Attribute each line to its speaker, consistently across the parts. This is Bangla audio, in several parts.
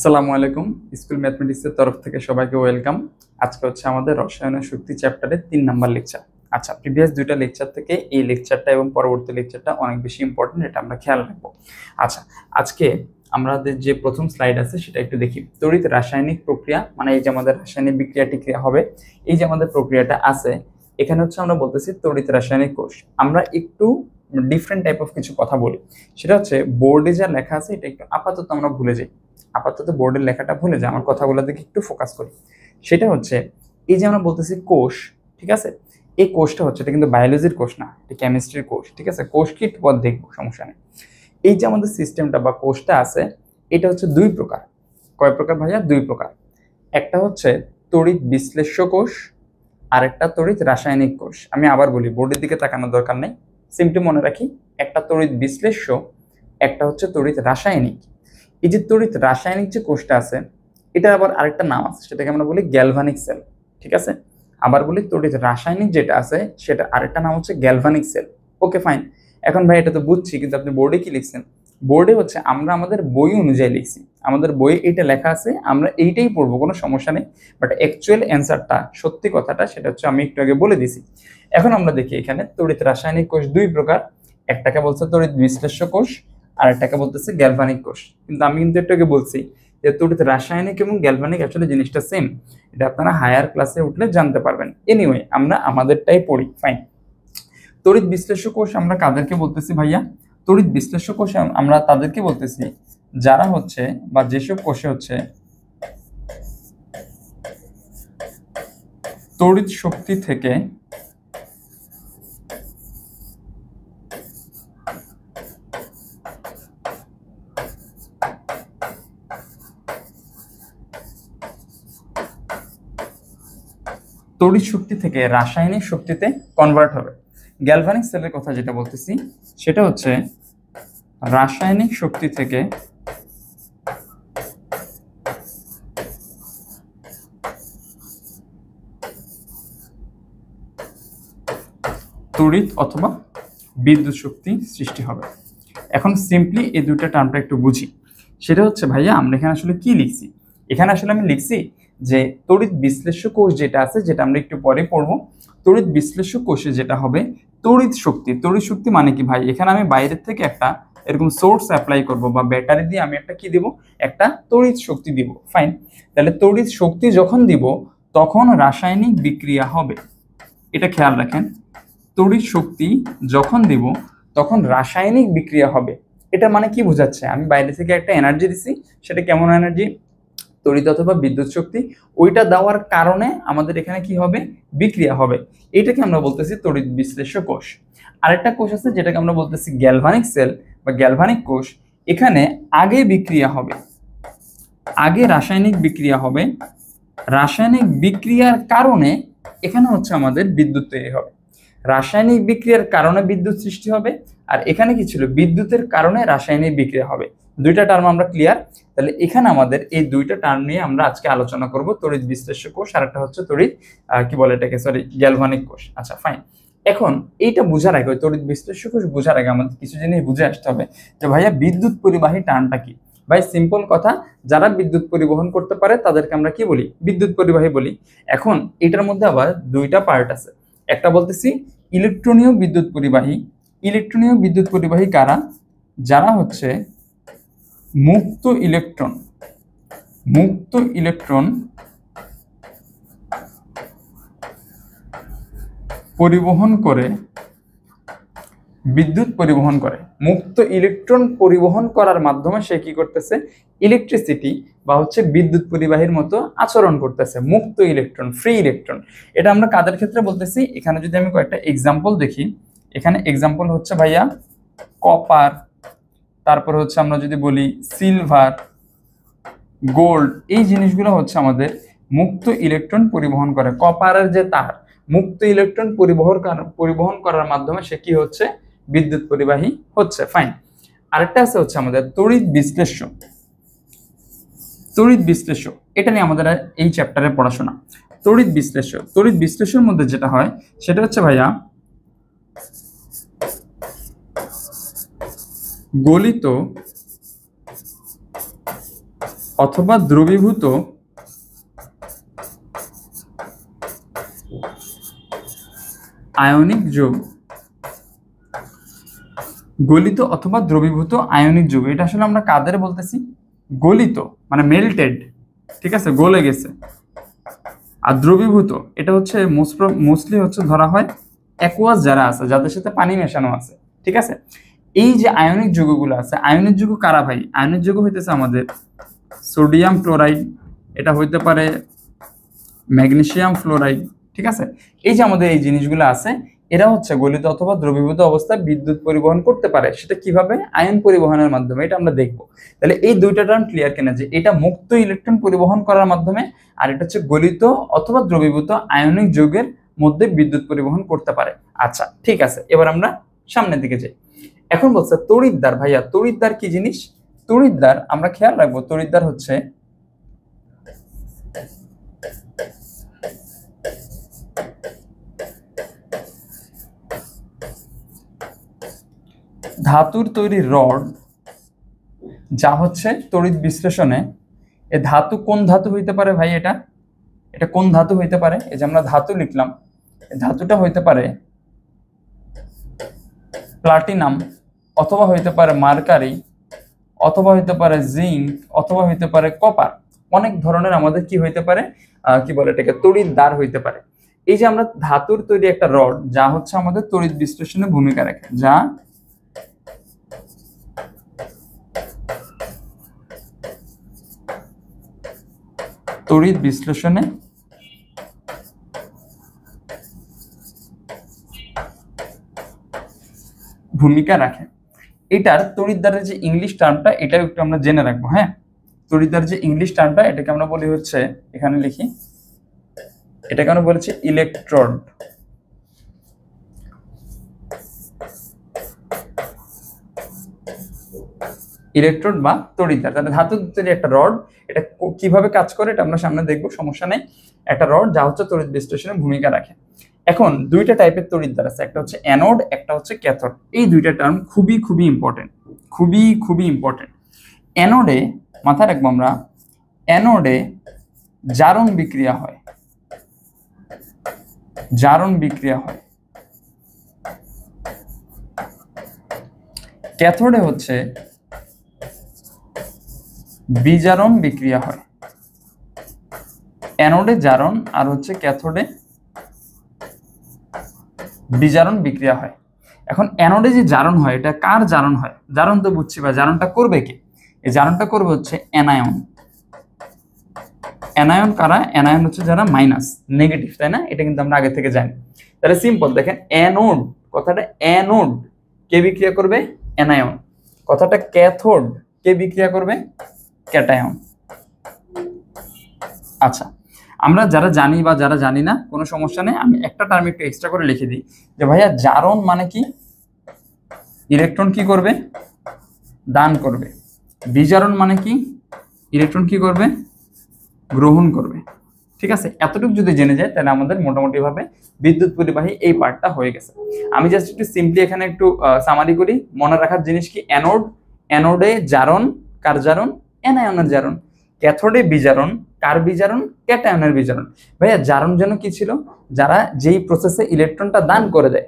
Speaker 1: আসসালামু আলাইকুম। স্কুল ম্যাথমেটিক্সের তরফ থেকে সবাইকে ওয়েলকাম। আজকে হচ্ছে আমাদের রসায়ন শক্তি চ্যাপ্টারের 3 নাম্বার লেকচার। আচ্ছা, প্রিভিয়াস দুইটা লেকচার থেকে এই লেকচারটা এবং পরবর্তী লেকচারটা অনেক বেশি ইম্পর্টেন্ট, এটা আমরা খেয়াল রাখবো। আচ্ছা, আজকে আমাদের যে প্রথম স্লাইড আছে সেটা একটু দেখি। তড়িৎ রাসায়নিক প্রক্রিয়া, মানে এই যে আমাদের রাসায়নিক বিক্রিয়া টিক্রিয়া হবে, এই যে আমাদের প্রক্রিয়াটা আছে, এখানে হচ্ছে আমরা বলতেছি তড়িৎ রাসায়নিক কোষ। আমরা একটু ডিফারেন্ট টাইপ অফ কিছু কথা বলি, সেটা হচ্ছে বোর্ডে যা লেখা আছে এটা একটু আপাতত আমরা ভুলে যাই। আপাতত বোর্ডের লেখাটা ভুলে যায়, আমার কথাগুলোর দিকে একটু ফোকাস করি। সেটা হচ্ছে এই যে আমরা বলতেছি কোষ, ঠিক আছে? এই কোষটা হচ্ছে, এটা কিন্তু বায়োলজির কোষ না, এটা কেমিস্ট্রির কোষ, ঠিক আছে? কোষ কি পর দেখবো, সমস্যা নেই। এই যে আমাদের সিস্টেমটা বা কোষটা আছে, এটা হচ্ছে দুই প্রকার। কয় প্রকার ভাইয়া? দুই প্রকার। একটা হচ্ছে তড়িৎ বিশ্লেষ্য কোষ, আর একটা তড়িৎ রাসায়নিক কোষ। আমি আবার বলি, বোর্ডের দিকে তাকানোর দরকার নেই, সিম্পলি মনে রাখি, একটা তড়িৎ বিশ্লেষ্য, একটা হচ্ছে তড়িৎ রাসায়নিক। এই যে তড়িৎ রাসায়নিক যে কোষটা আছে, এটা আবার আরেকটা নাম আছে, সেটাকে আমরা বলি গ্যালভানিক সেল, ঠিক আছে? আবার বলি তড়িৎ রাসায়নিক যেটা আছে সেটা আরেকটা নাম হচ্ছে গ্যালভানিক সেল। ওকে, ফাইন। এখন ভাই এটা তো বুঝছি, কিন্তু আপনি বোর্ডে কি লিখছেন? বোর্ডে হচ্ছে আমরা আমাদের বই অনুযায়ী লিখছি, আমাদের বইয়ে এইটা লেখা আছে, আমরা এইটাই পড়বো, কোনো সমস্যা নেই। বাট অ্যাকচুয়াল অ্যান্সারটা, সত্যি কথাটা, সেটা হচ্ছে আমি একটু আগে বলে দিছি। এখন আমরা দেখি এখানে তড়িৎ রাসায়নিক কোষ দুই প্রকার। একটাকে বলছে তড়িৎ বিশ্লেষ্য কোষ, আর একটাকে বলতেছে গ্যালভানিক কোষ। কিন্তু আমি কিন্তু একটু আগে বলছি যে তড়িৎ রাসায়নিক এবং গ্যালভানিক আসলে জিনিসটা সেম। এটা আপনারা হায়ার ক্লাসে উঠলে জানতে পারবেন। এনিওয়ে, আমরা আমাদেরটাই পড়ি, ফাইন। তড়িৎ বিশ্লেষ্য কোষ আমরা কাদেরকে বলতেছি ভাইয়া? তড়িৎ বিশ্লেষ্য কোষ আমরা তাদেরকে বলতেছি যারা হচ্ছে, বা যেসব কোষে হচ্ছে তড়িৎ শক্তি থেকে রাসায়নিক শক্তিতে কনভার্ট হবে। গ্যালভানিক সেলের কথা যেটা বলতেছি সেটা হচ্ছে রাসায়নিক শক্তি থেকে তড়িৎ অথবা বিদ্যুৎ শক্তি সৃষ্টি হবে। এখন সিম্পলি এই দুইটা টার্মটা একটু বুঝি। সেটা হচ্ছে ভাইয়া, আমরা এখানে আসলে কি লিখছি? এখানে আসলে আমি লিখছি যে তড়িৎ বিশ্লেষ্য কোষ যেটা আছে, যেটা আমরা একটু পরে পড়বো, তড়িৎ বিশ্লেষ্য কোষে যেটা হবে তড়িৎ শক্তি। তড়িৎ শক্তি মানে কি ভাই? এখানে আমি বাইরের থেকে একটা এরকম সোর্স অ্যাপ্লাই করব, বা ব্যাটারি দিয়ে আমি একটা কি দিব, একটা তড়িৎ শক্তি দিব, ফাইন। তাহলে তড়িৎ শক্তি যখন দিব তখন রাসায়নিক বিক্রিয়া হবে। এটা খেয়াল রাখেন, তড়িৎ শক্তি যখন দিব তখন রাসায়নিক বিক্রিয়া হবে। এটা মানে কি বোঝাচ্ছে? আমি বাইরে থেকে একটা এনার্জি দিছি, সেটা কেমন এনার্জি? তড়িৎ অথবা বিদ্যুৎ শক্তি। ওইটা দেওয়ার কারণে আমাদের এখানে কি হবে? বিক্রিয়া হবে। এটাকে আমরা বলতেছি তড়িৎ বিশ্লেষ্য কোষ। আরেকটা কোষ আছে যেটাকে আমরা বলতেছি গ্যালভানিক সেল বা গ্যালভানিক কোষ। এখানে আগে বিক্রিয়া হবে, আগে রাসায়নিক বিক্রিয়া হবে। রাসায়নিক বিক্রিয়ার কারণে এখানে হচ্ছে আমাদের বিদ্যুৎ তৈরি হবে। রাসায়নিক বিক্রিয়ার কারণে বিদ্যুৎ সৃষ্টি হবে, আর এখানে কি ছিল? বিদ্যুতের কারণে রাসায়নিক বিক্রিয়া হবে। দুইটা টার্ম আমরা ক্লিয়ার? তাহলে এখানে আমাদের এই দুইটা টার্ম নিয়ে আমরা আজকে আলোচনা করব, তড়িৎ বিশ্লেষ্য কোষ আর একটা হচ্ছে তড়িৎ কি বলে এটাকে, সরি, গ্যালভানিক কোষ। আচ্ছা, ফাইন। এখন এইটা বোঝার আগে, তড়িৎ বিশ্লেষ্য কোষ বোঝার আগে আমাদের কিছু জিনিস বুঝে আসতে হবে যে ভাইয়া বিদ্যুৎ পরিবাহী টার্মটা কি। ভাই সিম্পল কথা, যারা বিদ্যুৎ পরিবহন করতে পারে তাদেরকে আমরা কি বলি? বিদ্যুৎ পরিবাহী বলি। এখন এটার মধ্যে আবার দুইটা পার্ট আছে। একটা বলতেছি ইলেকট্রনীয় বিদ্যুৎ পরিবাহী। ইলেকট্রনীয় বিদ্যুৎ পরিবাহী কারা? যারা হচ্ছে মুক্ত ইলেকট্রন, মুক্ত ইলেকট্রন পরিবহন করে, বিদ্যুৎ পরিবহন করে। মুক্ত ইলেকট্রন পরিবহন করার মাধ্যমে সে কি করতেছে? ইলেকট্রিসিটি বা হচ্ছে বিদ্যুৎ পরিবাহীর মতো আচরণ করতেছে। মুক্ত ইলেকট্রন, ফ্রি ইলেকট্রন। এটা আমরা কাদের ক্ষেত্রে বলতেছি? এখানে যদি আমি কয়েকটা এক্সাম্পল দেখি, এখানে এক্সাম্পল হচ্ছে ভাইয়া কপার, তারপর হচ্ছে আমরা যদি বলি সিলভার, গোল্ড, এই জিনিসগুলো হচ্ছে আমাদের মুক্ত ইলেকট্রন পরিবহন করে। কপারের যে তার, মুক্ত ইলেকট্রন পরিবহন করার মাধ্যমে সে কি হচ্ছে? বিদ্যুৎ পরিবাহী হচ্ছে, ফাইন। আরেকটা আছে হচ্ছে আমাদের তড়িৎ বিশ্লেষ্য। তড়িৎ বিশ্লেষ্য, এটা নিয়ে আমাদের এই চ্যাপ্টারে পড়াশোনা। তড়িৎ বিশ্লেষ্য, তড়িৎ বিশ্লেষণের মধ্যে যেটা হয় সেটা হচ্ছে ভাইয়া গলিত অথবা দ্রবীভূত আয়নিক যৌগ, গলিত অথবা দ্রবীভূত আয়নিক যৌগ। এটা আসলে আমরা কাদের বলতেছি? গলিত মানে মেল্টেড, ঠিক আছে, গলে গেছে। আর দ্রবীভূত এটা হচ্ছে মোস্টলি হচ্ছে ধরা হয় অ্যাকুয়াস যারা আছে, যাদের সাথে পানি মেশানো আছে, ঠিক আছে। এই যে আয়নিক যৌগগুলো আছে, আয়নিক যৌগ কারা ভাই? আয়নিক যৌগ হইতেছে আমাদের সোডিয়াম ক্লোরাইড, এটা হইতে পারে ম্যাগনেসিয়াম ফ্লোরাইড, ঠিক আছে। এই যে আমাদের এই জিনিসগুলো আছে, এরা হচ্ছে গলিত অথবা দ্রবীভূত অবস্থায় বিদ্যুৎ পরিবহন করতে পারে। সেটা কিভাবে? আয়ন পরিবহনের মাধ্যমে। এটা আমরা দেখব। তাহলে এই দুইটা টার্ম ক্লিয়ার কিনা, যে এটা মুক্ত ইলেকট্রন পরিবহন করার মাধ্যমে, আর এটা হচ্ছে গলিত অথবা দ্রবীভূত আয়নিক যৌগের মধ্যে বিদ্যুৎ পরিবহন করতে পারে। আচ্ছা, ঠিক আছে, এবার আমরা সামনের দিকে যাই। এখন বলছে তড়িৎদ্বার। ভাইয়া তড়িৎদ্বার কি জিনিস? তড়িৎদ্বার আমরা খেয়াল রাখবো, তড়িৎদ্বার হচ্ছে ধাতুর তৈরি রড, যা হচ্ছে তড়িৎ বিশ্লেষণে, এ ধাতু কোন ধাতু হইতে পারে ভাই? এটা কোন ধাতু হইতে পারে? এই যে আমরা ধাতু লিখলাম, ধাতুটা হইতে পারে প্লাটিনাম, অথবা হইতে পারে মার্কারি, অথবা হইতে পারে জিঙ্ক, অথবা হইতে পারে কপার। অনেক ধরনের আমাদের কি হইতে পারে, কি বলে এটাকে, তড়িৎদ্বার হইতে পারে। এই যে আমরা ধাতুর তৈরি একটা রড, যা হচ্ছে আমাদের তড়িৎ বিশ্লেষণে ভূমিকা রাখে, যা তড়িৎ বিশ্লেষণে ভূমিকা রাখে। এটার তড়িৎদ্বারের যে ইংলিশ টার্মটা, এটাও একটু আমরা জেনে রাখবো। হ্যাঁ, তড়িৎদ্বারের যে ইংলিশ টার্মটা, এটাকে আমরা বলি হচ্ছে, এখানে লিখি, এটাকে আমরা বলেছি ইলেকট্রোড। ইলেকট্রোড বা তড়িৎদ্বার। তাহলে ধাতুর তৈরি একটা রড, এটা কিভাবে কাজ করে এটা আমরা সামনে দেখবো, সমস্যা নেই। একটা রড যা হচ্ছে তড়িৎ বিশ্লেষণে ভূমিকা রাখে। এখন দুইটা টাইপের তড়িৎদ্বার আছে, একটা হচ্ছে অ্যানোড, একটা হচ্ছে ক্যাথোড। এই দুইটা টার্ম খুবই খুবই ইম্পর্টেন্ট, খুবই খুবই ইম্পর্টেন্ট। অ্যানোডে, মাথায় রাখবো আমরা, অ্যানোডে জারণ বিক্রিয়া হয়, জারণ বিক্রিয়া হয়। ক্যাথোডে হচ্ছে বিজারণ বিক্রিয়া হয়। অ্যানোডে জারণ আর হচ্ছে ক্যাথোডে বিজারণ বিক্রিয়া হয়। এখন অ্যানোডে যে জারণ হয়, এটা কার জারণ হয়? জারণ তো বুঝছি, বা জারণটা করবে কে? এই জারণটা করবে হচ্ছে অ্যানায়ন। অ্যানায়ন কারা? অ্যানায়ন হচ্ছে যারা মাইনাস, নেগেটিভ, তাই না? এটা কিন্তু আমরা আগে থেকে জানি। তাহলে সিম্পল দেখেন, অ্যানোড কথাটা, অ্যানোড কে বিক্রিয়া করবে? অ্যানায়ন। কথাটা ক্যাথোড কে বিক্রিয়া করবে? ক্যাটায়ন। আচ্ছা, আমরা যারা জানি বা যারা জানি না কোনো সমস্যা নেই, আমি একটা টার্ম একটু এক্সট্রা করে লিখে দিই, যে ভাইয়া জারণ মানে কি? ইলেকট্রন কি করবে? দান করবে। বিজারণ মানে কি? ইলেকট্রন কি করবে? গ্রহণ করবে। ঠিক আছে, এতটুকু যদি জেনে যায়, তাহলে আমাদের মোটামুটি ভাবে বিদ্যুৎ পরিবাহী এই পার্টটা হয়ে গেছে। আমি জাস্ট একটু সিম্পলি এখানে একটু সামারি করি। মনে রাখার জিনিস কি? অ্যানোড, অ্যানোডে জারণ, কার জারণ? অ্যানায়নের জারণ। ক্যাথোডে বিজারণ, কার বিজারণ? ক্যাটায়নের বিজারণ। ভাইয়া জারণ যেন কি ছিল? যারা যেই প্রসেসে ইলেকট্রনটা দান করে দেয়,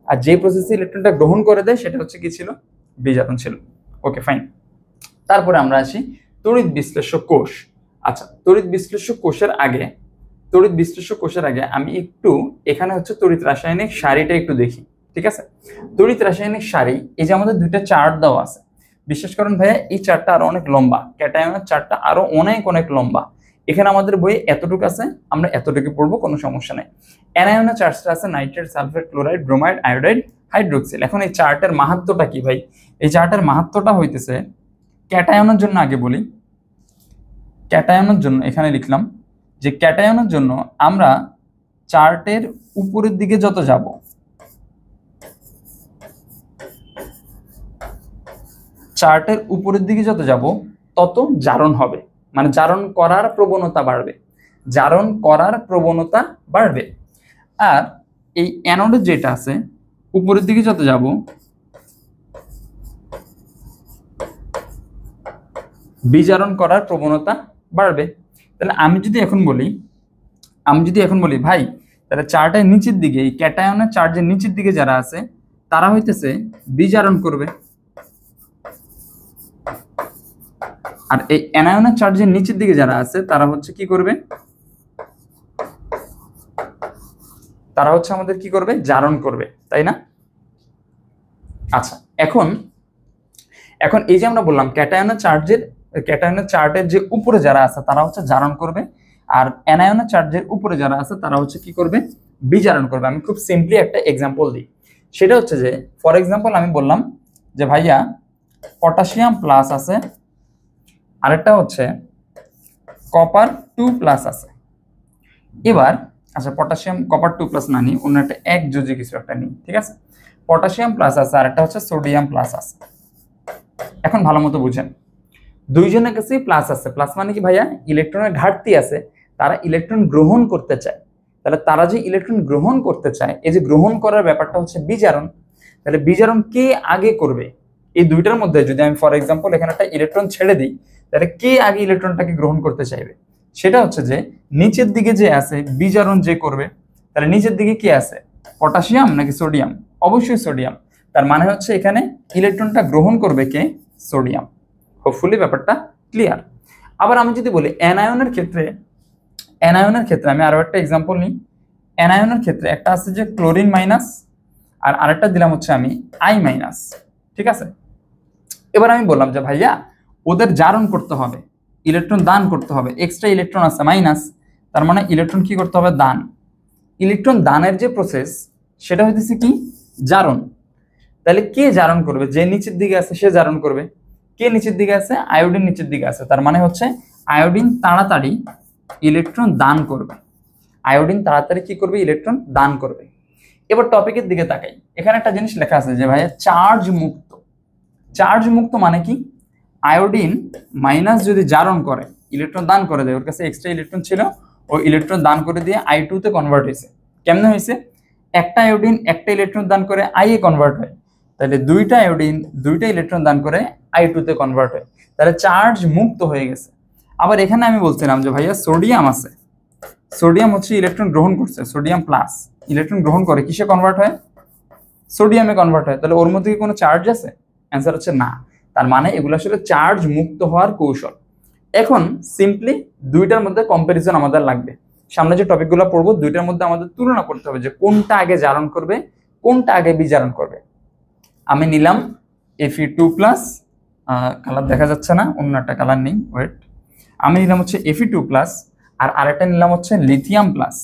Speaker 1: আর যেই প্রসেসে ইলেকট্রনটা গ্রহণ করে দেয়, সেটা হচ্ছে কি ছিল? বিজারণ ছিল। ওকে, ফাইন। তারপরে আমরা আসি তড়িৎ বিশ্লেষ্য কোষ। আচ্ছা, তড়িৎ বিশ্লেষ্য কোষের আগে, তড়িৎ বিশ্লেষ্য কোষের আগে আমি একটু এখানে হচ্ছে তড়িৎ রাসায়নিক সারিটা একটু দেখি। ঠিক আছে, তড়িৎ রাসায়নিক সারি, এই যে আমাদের দুইটা চার্ট দেওয়া আছে, বিশেষ করেন ভাইয়া এই চার্টটা আরো অনেক লম্বা, ক্যাটায়নের চার্টটা আরো অনেক অনেক লম্বা। এখানে আমাদের বইয়ে এতটুকু আছে, আমরা এতটুকু পড়বো, কোনো সমস্যা নেই। অ্যানায়নের চার্টটা আছে nitrate, sulphate, chloride, bromide, iodide, hydroxyl. এখন এই চার্টের মাহাত্ম্যটা কি ভাই? এই চার্টের মাহাত্ম্যটা হইতেছে, ক্যাটায়নের জন্য আগে বলি, ক্যাটায়নের জন্য এখানে লিখলাম যে ক্যাটায়নের জন্য আমরা চার্টের উপরের দিকে যত যাব, চার্টের উপরের দিকে যত যাব তত জারণ হবে, মানে জারণ করার প্রবণতা বাড়বে, জারণ করার প্রবণতা বাড়বে। আর এই অ্যানোডে যেটা আছে, উপরের দিকে যত যাব বিজারণ করার প্রবণতা বাড়বে। তাহলে আমি যদি এখন বলি ভাই, তাহলে চার্টের নিচের দিকে, এই ক্যাটায়নের চার্জের নিচের দিকে যারা আছে তারা হইতেছে বিজারণ করবে, আর এই অ্যানায়নের চার্জের নিচের দিকে যারা আছে তারা হচ্ছে কি করবে, তারা হচ্ছে আমাদের কি করবে, জারণ করবে, তাই না? আচ্ছা, এখন এই যে আমরা বললাম ক্যাটায়নের চার্টের যে উপরে যারা আছে তারা হচ্ছে জারণ করবে, আর অ্যানায়নের চার্জের উপরে যারা আছে তারা হচ্ছে কি করবে, বিজারণ করবে। আমি খুব সিম্পলি একটা এক্সাম্পল দিই, সেটা হচ্ছে যে ফর এক্সাম্পল আমি বললাম যে ভাইয়া পটাশিয়াম প্লাস আছে, আরেকটা হচ্ছে কপার 2+ আছে। এবার আচ্ছা, পটাশিয়াম কপার 2+ না নিই, অন্য একটা একযোজি কিছু একটা নিই, ঠিক আছে? পটাশিয়াম প্লাস আছে, আরেকটা হচ্ছে সোডিয়াম প্লাস আছে। এখন ভালো মতো বুঝেন, দুইজনের কাছেই প্লাস আছে। প্লাস মানে কি ভাইয়া, ইলেকট্রনের ঘাটতি আছে, তারা ইলেকট্রন গ্রহণ করতে চায়। তাহলে তারা যে ইলেকট্রন গ্রহণ করতে চায়, এই যে গ্রহণ করার ব্যাপারটা হচ্ছে বিজারণ। তাহলে বিজারণ কে আগে করবে? এই দুইটার মধ্যে যদি আমি ফর এক্সাম্পল এখানে একটা ইলেকট্রন ছেড়ে দিই, তাহলে কে আগে ইলেকট্রনটাকে গ্রহণ করতে চাইবে? সেটা হচ্ছে যে নিচের দিকে যে আছে বিজারণ যে করবে। তাহলে নিচের দিকে কি আছে, পটাশিয়াম নাকি সোডিয়াম? অবশ্যই সোডিয়াম। তার মানে হচ্ছে এখানে ইলেকট্রনটা গ্রহণ করবে কে? সোডিয়াম। হোপফুলি ব্যাপারটা ক্লিয়ার। আবার আমি যদি বলি অ্যানায়নের ক্ষেত্রে আমি আরো একটা এক্সাম্পল নিই। অ্যানায়নের ক্ষেত্রে একটা আছে যে ক্লোরিন মাইনাস, আর আরেকটা দিলাম হচ্ছে আমি আই মাইনাস, ঠিক আছে? এবার আমি বললাম যে ভাইয়া ওদের জারণ করতে হবে, ইলেকট্রন দান করতে হবে, এক্সট্রা ইলেকট্রন আছে মাইনাস, তার মানে ইলেকট্রন কি করতে হবে, দান। ইলেকট্রন দানের যে প্রসেস সেটা হইতেছে কি, জারণ। তাহলে কে জারণ করবে? যে নিচের দিকে আছে সে জারণ করবে। কে নিচের দিকে আছে? আয়োডিন নিচের দিকে আছে, তার মানে হচ্ছে আয়োডিন তাড়াতাড়ি ইলেকট্রন দান করবে। আয়োডিন তাড়াতাড়ি কি করবে, ইলেকট্রন দান করবে। এবার টপিকের দিকে তাকাই, এখানে একটা জিনিস লেখা আছে যে ভাইয়া চার্জ মুক্ত। চার্জ মুক্ত মানে কি, আয়োডিন মাইনাস যদি জারণ করে, ইলেকট্রন দান করে দেয়, ওর কাছে এক্সট্রা ইলেকট্রন ছিল, ওই ইলেকট্রন দান করে দিয়ে I2 তে কনভার্ট হয়েছে। কেমনে হয়েছে? একটা আয়োডিন একটা ইলেকট্রন দান করে I এ কনভার্ট হয়, তাহলে দুইটা আয়োডিন দুইটা ইলেকট্রন দান করে I2 তে কনভার্ট হয়, তাহলে চার্জ মুক্ত হয়ে গেছে। আবার এখানে আমি বলছিলাম যে ভাইয়া সোডিয়াম আছে, সোডিয়াম হচ্ছে ইলেকট্রন গ্রহণ করছে, সোডিয়াম প্লাস ইলেকট্রন গ্রহণ করে, কিসে কনভার্ট হয়? সোডিয়ামে কনভার্ট হয়। তাহলে ওর মধ্যে কি কোনো চার্জ আছে? অ্যান্সার হচ্ছে না। তার মানে এগুলো আসলে চার্জ মুক্ত হওয়ার কৌশল। এখন সিম্পলি দুইটার মধ্যে কম্পারিজন আমাদের লাগবে। সামনে যে টপিকগুলো পড়বো দুইটার মধ্যে আমাদের তুলনা করতে হবে যে কোনটা আগে জারণ করবে, কোনটা আগে বিজারণ করবে। আমি নিলাম Fe2+, কালার দেখা যাচ্ছে না, অন্য একটা কালার নেই, ওয়েট। আমি নিলাম হচ্ছে Fe2+, আর আরেকটা নিলাম হচ্ছে লিথিয়াম প্লাস।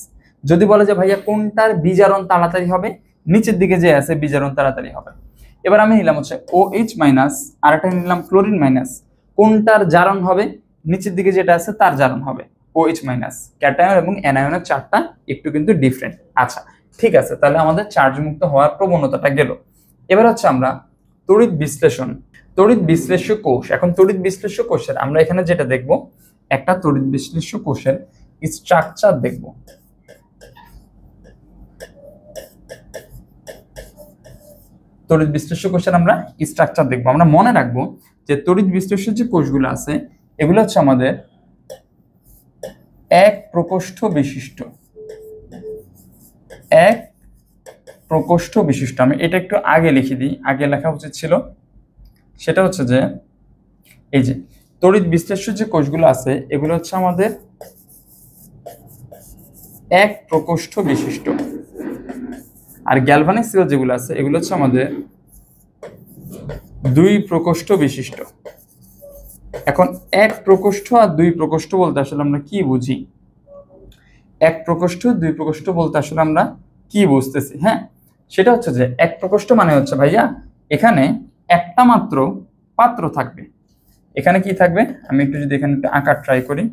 Speaker 1: যদি বলে যে ভাইয়া কোনটার বিজারণ তাড়াতাড়ি হবে, নিচের দিকে যে আছে বিজারণ তাড়াতাড়ি হবে। এবার আমি নিলাম হচ্ছে OH-, আর একটা নিলাম ক্লোরিন মাইনাস। কোনটার জারণ হবে? নিচের দিকে যেটা আছে তার জারণ হবে OH-। ক্যাটায়ন এবং অ্যানায়নের চার্টটা একটু কিন্তু ডিফারেন্ট। আচ্ছা ঠিক আছে, তাহলে আমাদের চার্জ মুক্ত হওয়ার প্রবণতাটা গেল। এবার হচ্ছে আমরা তড়িৎ বিশ্লেষ্য কোষ। এখন তড়িৎ বিশ্লেষ্য কোষের আমরা এখানে যেটা দেখব, একটা তড়িৎ বিশ্লেষ্য কোষের স্ট্রাকচার দেখব। তড়িৎ বিশ্লেষ্য কোষের আমরা স্ট্রাকচার দেখব। আমরা মনে রাখবো যে তড়িৎ বিশ্লেষ্য যে কোষগুলো আছে এগুলো হচ্ছে আমাদের এক প্রকোষ্ঠ বিশিষ্ট। আমি এটা একটু আগে লিখে দিই, আগে লেখা উচিত ছিল। সেটা হচ্ছে যে এই যে তড়িৎ বিশ্লেষ্য যে কোষগুলো আছে এগুলো হচ্ছে আমাদের এক প্রকোষ্ঠ বিশিষ্ট, আর গ্যালভানিক সেল যেগুলো আছে এগুলো হচ্ছে আমাদের দুই প্রকোষ্ঠ বিশিষ্ট। এখন এক প্রকোষ্ঠ আর দুই প্রকোষ্ঠ বলতে আসলে আমরা কি বুঝি? এক প্রকোষ্ঠ দুই প্রকোষ্ঠ বলতে আসলে আমরা কি বুঝতেছি? হ্যাঁ, সেটা হচ্ছে যে এক প্রকোষ্ঠ মানে হচ্ছে ভাইয়া এখানে একটা মাত্র পাত্র থাকবে। এখানে কি থাকবে, আমি একটু যদি এখানে আঁকার ট্রাই করি,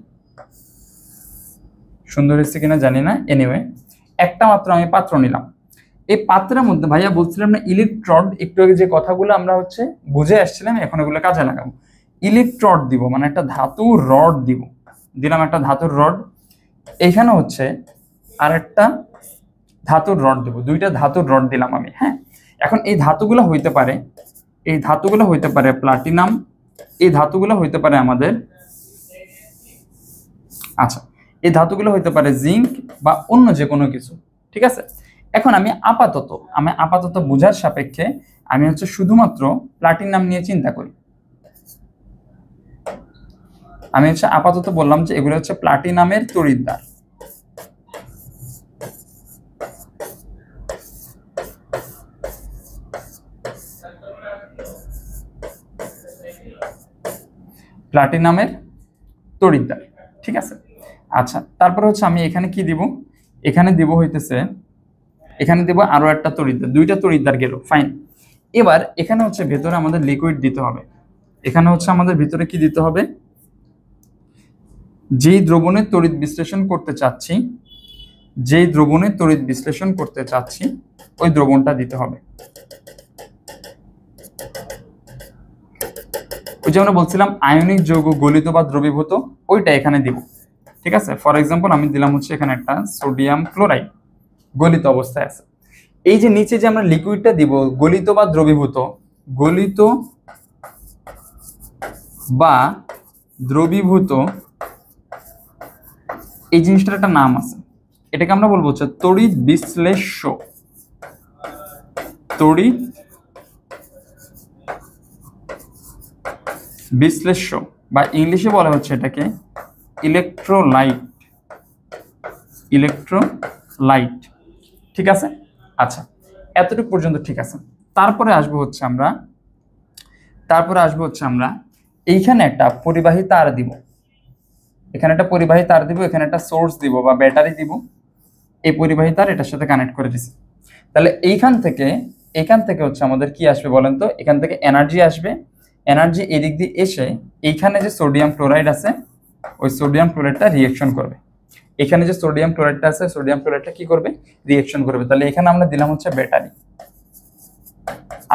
Speaker 1: সুন্দর হচ্ছে কিনা জানি না, এনিওয়ে একটা মাত্র আমি পাত্র নিলাম। এই পাত্রের মধ্যে ভাইয়া বলছিলাম না ইলেকট্রোড, একটু আগে যে কথাগুলো আমরা হচ্ছে বুঝে আসছিলাম এখন এগুলো কাজে লাগাবো। ইলেকট্রোড দিব মানে একটা ধাতুর রড দিলাম একটা ধাতুর রড। এইখানে হচ্ছে আর একটা ধাতুর রড দেবো, দুইটা ধাতুর রড দিলাম আমি। হ্যাঁ, এখন এই ধাতুগুলো হইতে পারে প্লাটিনাম এই ধাতুগুলো হইতে পারে আমাদের, আচ্ছা এই ধাতুগুলো হইতে পারে জিঙ্ক বা অন্য যে কোনো কিছু, ঠিক আছে। এখন আমি আপাতত বোঝার সাপেক্ষে আমি হচ্ছে শুধুমাত্র প্লাটিনাম নিয়ে চিন্তা করি। আমি হচ্ছে আপাতত বললাম যে এগুলো হচ্ছে প্লাটিনামের তড়িৎদ্বার। প্লাটিনামের তড়িৎদ্বার, ঠিক আছে। আচ্ছা তারপর হচ্ছে আমি এখানে কি দিব, এখানে দিব হইতেছে, এখানে দেব আরো একটা তড়িৎদ্বার, দুইটা তড়িৎদ্বার গেল, ফাইন। এবার এখানে হচ্ছে ভেতরে আমাদের লিকুইড দিতে হবে। এখানে হচ্ছে আমাদের ভিতরে কি দিতে হবে, যেই দ্রবণের তড়িৎ বিশ্লেষণ করতে চাচ্ছি, যেই দ্রবণের তড়িৎ বিশ্লেষণ করতে চাচ্ছি ওই দ্রবণটা দিতে হবে। ওই যে আমরা বলছিলাম আয়নিক যৌগ গলিত বা দ্রবীভূত, ওইটা এখানে দিব, ঠিক আছে। ফর এক্সাম্পল আমি দিলাম হচ্ছে এখানে একটা সোডিয়াম ক্লোরাইড গলিত অবস্থায় আছে। এই যে নিচে যে আমরা লিকুইডটা দিব গলিত বা দ্রবীভূত, গলিত বা দ্রবীভূত, এই জিনিসটার একটা নাম আছে, এটাকে আমরা বলবো হচ্ছে তড়িৎ বিশ্লেষ্য, তড়িৎ বিশ্লেষ্য বা ইংলিশে বলা হচ্ছে এটাকে ইলেকট্রোলাইট, ইলেকট্রোলাইট, ঠিক আছে। আচ্ছা এতটুকু পর্যন্ত ঠিক আছে। তারপরে আসবো হচ্ছে আমরা এইখানে একটা পরিবাহী তার দিব, এখানে একটা পরিবাহী তার দিব, এখানে একটা সোর্স দিব বা ব্যাটারি দিব, এই পরিবাহী তার এটার সাথে কানেক্ট করে দিছি। তাহলে এইখান থেকে হচ্ছে আমাদের কি আসবে বলেন তো, এখান থেকে এনার্জি আসবে। এনার্জি এদিক দিয়ে এসে এইখানে যে সোডিয়াম ক্লোরাইড আছে ওই সোডিয়াম ক্লোরাইডটা রিঅ্যাকশন করবে। এখানে যে সোডিয়াম ক্লোরাইডটা আছে সোডিয়াম ক্লোরাইডটা কি করবে, রিঅ্যাকশন করবে। তাহলে এখানে আমরা দিলাম হচ্ছে ব্যাটারি,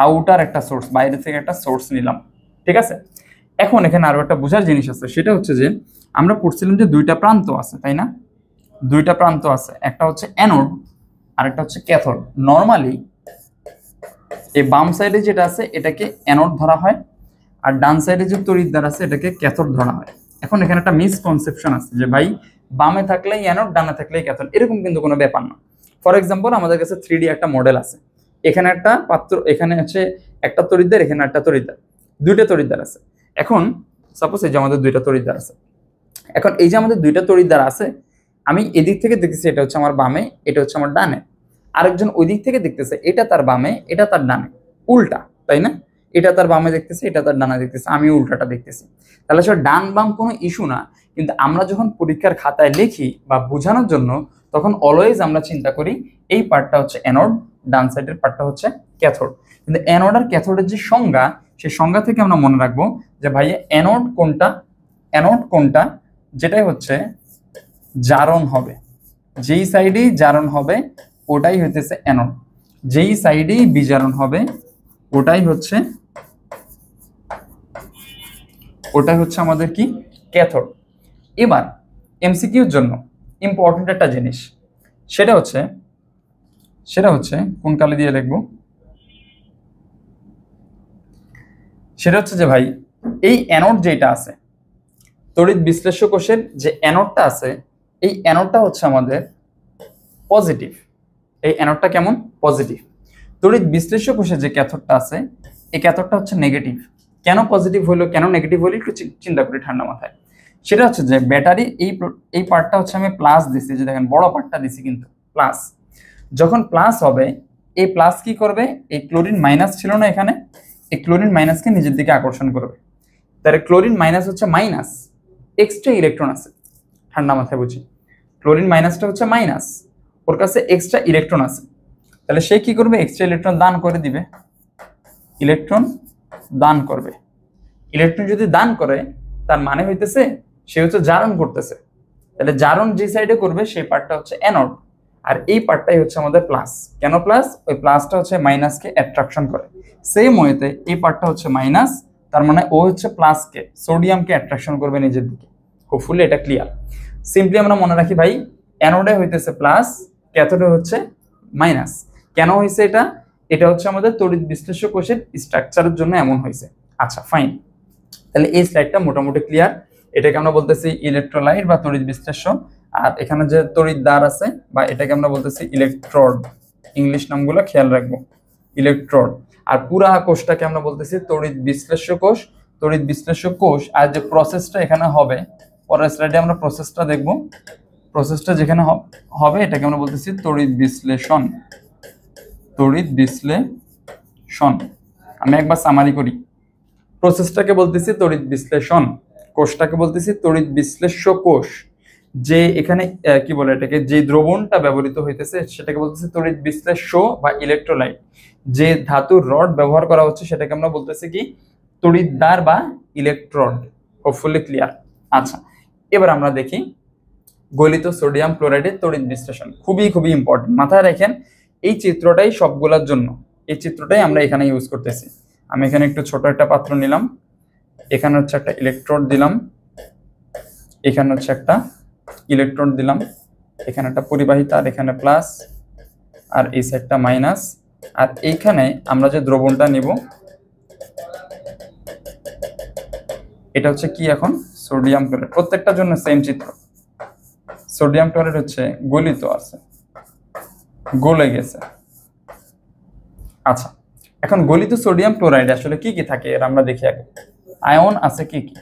Speaker 1: আউটার একটা সোর্স, বাইরে থেকে একটা সোর্স নিলাম, ঠিক আছে। এখন এখানে আরো একটা বোঝার জিনিস আছে, সেটা হচ্ছে যে আমরা পড়ছিলাম যে দুইটা প্রান্ত আছে, তাই না, দুইটা প্রান্ত আছে, একটা হচ্ছে অ্যানোড আর একটা হচ্ছে ক্যাথোড। নরমালি এই বাম সাইডে যেটা আছে এটাকে অ্যানোড ধরা হয়, আর ডান সাইডে যে তড়িৎদ্বার আছে এটাকে ক্যাথোড ধরা হয়। এখন এখানে একটা মিসকনসেপশন আছে যে ভাই বামে থাকলেই অ্যানোড ডানে থাকলেই ক্যাথোড, এরকম কিন্তু কোনো ব্যাপার না। ফর এক্সাম্পল আমাদের কাছে 3D একটা মডেল আছে, এখানে একটা পাত্র, এখানে হচ্ছে একটা তড়িৎদ্বার, এখানে একটা তড়িৎদ্বার, দুইটা তড়িৎদ্বার আছে। এখন সাপোজ এই যে আমাদের দুইটা তড়িৎদ্বার আছে, এখন এই যে আমাদের দুইটা তড়িৎদ্বার আছে, আমি এদিক থেকে দেখতেছি এটা হচ্ছে আমার বামে, এটা হচ্ছে আমার ডানে, আরেকজন ওই দিক থেকে দেখতেছে এটা তার বামে, এটা তার ডানে, উল্টা, তাই না, এটা তার বামে দেখতেছে, এটা তার ডানে দেখতেছে, আমি উল্টাটা দেখতেছি। তাহলে আসলে ডান বাম কোনো ইস্যু না, কিন্তু আমরা যখন পরীক্ষার খাতায় লিখি বা বোঝানোর জন্য তখন অলওয়েজ আমরা চিন্তা করি এই পার্টটা হচ্ছে অ্যানোড, ডান সাইডের পার্টটা হচ্ছে ক্যাথোড। কিন্তু অ্যানোড আর ক্যাথোডের যে সংজ্ঞা, সেই সংজ্ঞা থেকে আমরা মনে রাখবো যে ভাই অ্যানোড কোনটা, যেটাই হচ্ছে জারণ হবে, যেই সাইডেই জারণ হবে ওটাই হইতেছে অ্যানোড, যেই সাইডেই বিজারণ হবে ওটাই হচ্ছে আমাদের কি, ক্যাথোড। এবার এমসিকিউর জন্য ইম্পর্টেন্ট একটা জিনিস, সেটা হচ্ছে কোন কালে দিয়ে লিখবো, সেটা হচ্ছে যে ভাই এই অ্যানোড যেটা আছে, তড়িৎ বিশ্লেষ্য কোষের যে অ্যানোডটা আছে, এই অ্যানোডটা হচ্ছে আমাদের পজিটিভ, এই অ্যানোডটা কেমন, পজিটিভ। তড়িৎ বিশ্লেষ্য কোষের যে ক্যাথোডটা আছে এই ক্যাথোডটা হচ্ছে নেগেটিভ। কেন পজিটিভ হলো, কেন নেগেটিভ হলো একটু চিন্তা করি ঠান্ডা মাথায়। সেটা হচ্ছে যে ব্যাটারি এই পার্টটা হচ্ছে আমি প্লাস দিছি, যে দেখেন বড় পার্টটা দিছি কিন্তু প্লাস, যখন প্লাস হবে এই প্লাস কি করবে, এই ক্লোরিন মাইনাস ছিল না এখানে, এই ক্লোরিন মাইনাসকে নিজের দিকে আকর্ষণ করবে। তাহলে ক্লোরিন মাইনাস হচ্ছে মাইনাস, এক্সট্রা ইলেকট্রন আছে, ঠান্ডা মাথায় বুঝি, ক্লোরিন মাইনাসটা হচ্ছে মাইনাস, ওর কাছে এক্সট্রা ইলেকট্রন আছে, তাহলে সে কি করবে, এক্সট্রা ইলেকট্রন দান করে দিবে, ইলেকট্রন দান করবে। ইলেকট্রন যদি দান করে তার মানে হইতেছে সে হচ্ছে জারণ করতেছে, তাহলে জারণ যে সাইডে করবে সেই পার্টটা হচ্ছে অ্যানোড, আর এই পার্টটাই হচ্ছে আমাদের প্লাস। কেন প্লাস, ওই প্লাসটা হচ্ছে মাইনাসকে অ্যাট্রাকশন করে, সেম ওয়েতে এই পার্টটা হচ্ছে মাইনাস, তার মানে ও হচ্ছে প্লাসকে, সোডিয়ামকে অ্যাট্রাকশন করবে নিজের দিকে। হোপফুলি এটা ক্লিয়ার। সিম্পলি আমরা মনে রাখি ভাই অ্যানোডে হইতেছে প্লাস, ক্যাথোডে হচ্ছে মাইনাস। কেন হয়েছে এটা, এটা হচ্ছে আমাদের তড়িৎ বিশ্লেষ্য কোষের স্ট্রাকচারের জন্য এমন হয়েছে। আচ্ছা ফাইন, তাহলে এই স্লাইডটা মোটামুটি ক্লিয়ার। এটাকে আমরা বলতেছি ইলেকট্রোলাইট বা তড়িৎ বিশ্লেষ্য। আর এখানে যে তড়িৎদ্বার আছে বা এটাকে আমরা বলতেছি ইলেকট্রোড, ইংলিশ নামগুলো খেয়াল রাখবো, ইলেকট্রোড। আর পুরা কোষটাকে আমরা বলতেছি তড়িৎ বিশ্লেষ্য কোষ। তড়িৎ বিশ্লেষ্য কোষ আর যে প্রসেসটা এখানে হবে, পরের স্লাইডে আমরা প্রসেসটা দেখব। প্রসেসটা যেখানে হবে এটাকে আমরা বলতেছি তড়িৎ বিশ্লেষণ। তড়িৎ বিশ্লেষণ আমি একবার সামারি করি। প্রসেসটাকে বলতেছি তড়িৎ বিশ্লেষণ, কোষটাকে বলতেছি তড়িৎ বিশ্লেষ্য কোষ। যে এখানে কি বলে এটাকে, যে দ্রবণটা ব্যবহৃত হইতেছে সেটাকে বলতেছি তড়িৎ বিশ্লেষ্য বা ইলেকট্রোলাইট। যে ধাতুর রড ব্যবহার করা হচ্ছে সেটাকে আমরা বলতেছি কি, তড়িৎদ্বার বা ইলেকট্রোড। Hopefully clear. আচ্ছা, এবার আমরা দেখি গলিত সোডিয়াম ক্লোরাইডের তড়িৎ বিশ্লেষণ। খুবই খুবই ইম্পর্টেন্ট, মাথায় রাখেন। এই চিত্রটাই সবগুলোর জন্য, এই চিত্রটাই আমরা এখানে ইউজ করতেছি। আমি এখানে একটু ছোট একটা পাত্র নিলাম, এখানে হচ্ছে একটা ইলেকট্রোড দিলাম, এখানে হচ্ছে একটা ইলেকট্রন দিলাম, এখানে একটা পরিবাহী তার, এখানে প্লাস আর এই সাইডটা মাইনাস। আর এইখানে আমরা যে দ্রবণটা নিব এটা হচ্ছে কি, এখন সোডিয়াম ক্লোরাইড। প্রত্যেকটার জন্য সেম চিত্র। সোডিয়াম ক্লোরাইড হচ্ছে গলিত আছে, গলে গেছে। আচ্ছা, এখন গলিত সোডিয়াম ক্লোরাইড আসলে কি কি থাকে এর আমরা দেখি আগে। আয়ন আছে কি কি,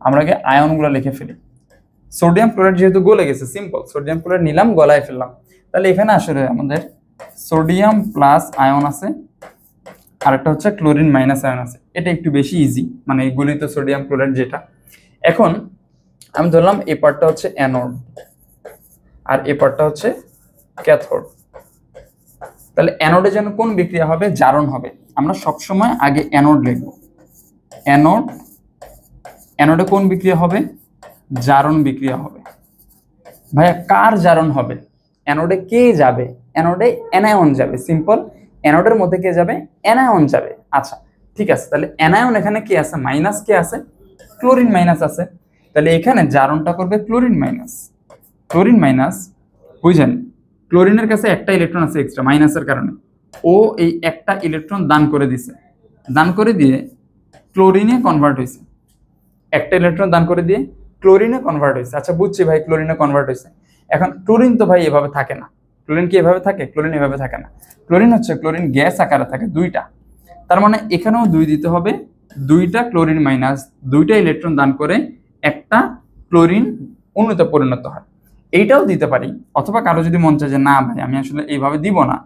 Speaker 1: আমরা আগে আয়নগুলো লিখে ফেলি। সোডিয়াম ক্লোরাইড যেহেতু গলে গেছে, সিম্পল, সোডিয়াম ক্লোরাইড নিলাম, গলায় ফেললাম। তাহলে এখানে আসলে আমাদের সোডিয়াম প্লাস আয়ন আছে, আর একটা হচ্ছে ক্লোরিন মাইনাস আয়ন আছে। এটা একটু বেশি ইজি, মানে এই গলিত সোডিয়াম ক্লোরাইড যেটা। এখন আমি ধরলাম এই পার্টটা হচ্ছে অ্যানোড আর এই পার্টটা হচ্ছে ক্যাথোড। তাহলে অ্যানোডে যেন কোন বিক্রিয়া হবে, জারণ হবে। আমরা সবসময় আগে অ্যানোড লিখব। অ্যানোড, অ্যানোডে কোন বিক্রিয়া হবে, জারণ বিক্রিয়া হবে। ভাইয়া কার জারণ হবে, অ্যানোডে কে যাবে, অ্যানোডে অ্যানায়ন যাবে। সিম্পল, অ্যানোডের মধ্যে কে যাবে, অ্যানায়ন যাবে। আচ্ছা ঠিক আছে, তাহলে অ্যানায়ন এখানে কি আছে, মাইনাস কে আছে, ক্লোরিন মাইনাস আছে। তাহলে এখানে জারণটা করবে ক্লোরিন মাইনাস। ক্লোরিন মাইনাস, বুঝছেন, ক্লোরিনের কাছে একটা ইলেকট্রন আছে এক্সট্রা মাইনাসের কারণে, ও এই একটা ইলেকট্রন দান করে দিছে, দান করে দিয়ে ক্লোরিনে কনভার্ট হয়েছে। একটা ইলেকট্রন দান করে দিয়ে ক্লোরিনে কনভার্ট হয়েছে। আচ্ছা বুঝছি ভাই, ক্লোরিনে কনভার্ট হয়েছে। এখন ক্লোরিন তো ভাই এভাবে থাকে না। ক্লোরিন কি এভাবে থাকে, ক্লোরিন এভাবে থাকে না। ক্লোরিন হচ্ছে, ক্লোরিন গ্যাস আকারে থাকে দুইটা। তার মানে এখানেও দুই দিতে হবে, দুইটা ক্লোরিন মাইনাস, দুইটা ইলেকট্রন দান করে একটা ক্লোরিন অণুতে পরিণত হয়। এইটাও দিতে পারি, অথবা কারো যদি মন চায় যে না ভাই আমি আসলে এইভাবে দিব না,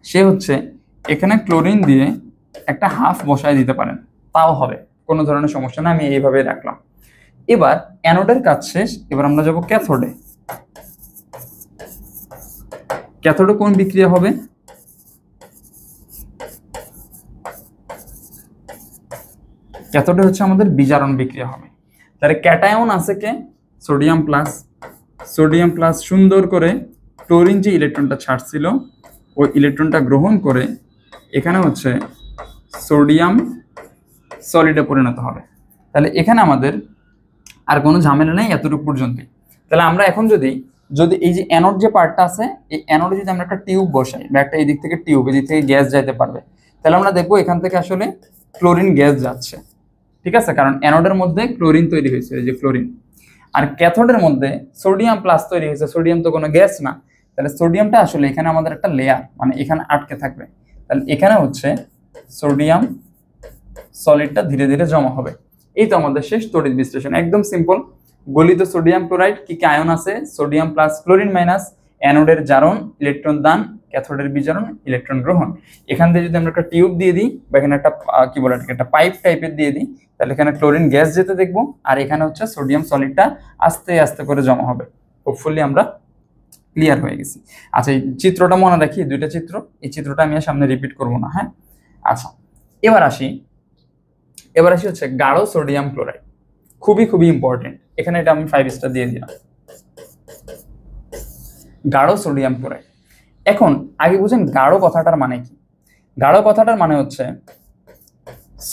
Speaker 1: সে হচ্ছে এখানে ক্লোরিন দিয়ে একটা হাফ বসায় দিতে পারেন, তাও হবে, কোনো ধরনের সমস্যা না। আমি এইভাবে রাখলাম। এবার অ্যানোডের কাজ শেষ, এবার আমরা যাব ক্যাথোডে। ক্যাথোডে কোন বিক্রিয়া হবে, ক্যাথোডে হচ্ছে আমাদের বিজারণ বিক্রিয়া হবে। তাহলে ক্যাটায়ন আছে কে, সোডিয়াম প্লাস। সোডিয়াম প্লাস সুন্দর করে ক্লোরিন যে ইলেকট্রনটা ছাড়ছিল ওই ইলেকট্রনটা গ্রহণ করে এখানে হচ্ছে সোডিয়াম সলিডে পরিণত হবে। তাহলে এখানে আমাদের আর কোনো ঝামেলা নেই এতটুকু পর্যন্তই। তাহলে আমরা এখন যদি এই যে অ্যানোড যে পার্টটা আছে, এই অ্যানোডে যদি আমরা একটা টিউব বসাই বা একটা এদিক থেকে টিউব, এদিক থেকে গ্যাস যাইতে পারবে, তাহলে আমরা দেখবো এখান থেকে আসলে ক্লোরিন গ্যাস যাচ্ছে। ঠিক আছে, কারণ অ্যানোডের মধ্যে ক্লোরিন তৈরি হয়েছে, এই যে ক্লোরিন। আর ক্যাথোডের মধ্যে সোডিয়াম প্লাস তৈরি হয়েছে, সোডিয়াম তো কোনো গ্যাস না। তাহলে সোডিয়ামটা আসলে এখানে আমাদের একটা লেয়ার, মানে এখানে আটকে থাকবে। তাহলে এখানে হচ্ছে সোডিয়াম সলিডটা ধীরে ধীরে জমা হবে। এই তো আমাদের শেষ তড়িৎ বিশ্লেষণ, একদম সিম্পল। গলিত সোডিয়াম ক্লোরাইড কি কি আয়ন আছে, সোডিয়াম প্লাস ক্লোরিন মাইনাস, অ্যানোডের জারণ ইলেকট্রন দান, ক্যাথোডের বিজারণ ইলেকট্রন গ্রহণ। এখান থেকে যদি আমরা একটা টিউব দিয়ে দিই বা এখানে একটা কি বলে একটা পাইপ টাইপের দিয়ে দিই, তাহলে এখানে ক্লোরিন গ্যাস যেতে দেখবো, আর এখানে হচ্ছে সোডিয়াম সলিডটা আস্তে আস্তে করে জমা হবে। হোপফুলি আমরা ক্লিয়ার হয়ে গেছি। আচ্ছা এই চিত্রটা মনে রাখি, দুইটা চিত্র, এই চিত্রটা আমি আর সামনে রিপিট করবো না। হ্যাঁ আচ্ছা, এবার আসি হচ্ছে গাঢ় সোডিয়াম ক্লোরাইড। খুবই খুবই ইম্পর্টেন্ট, এখানে এটা আমি 5 স্টার দিয়ে দিলাম। গাঢ় সোডিয়াম ক্লোরাইড। এখন আগে বুঝেন গাঢ় কথাটার মানে কি। গাঢ় কথাটার মানে হচ্ছে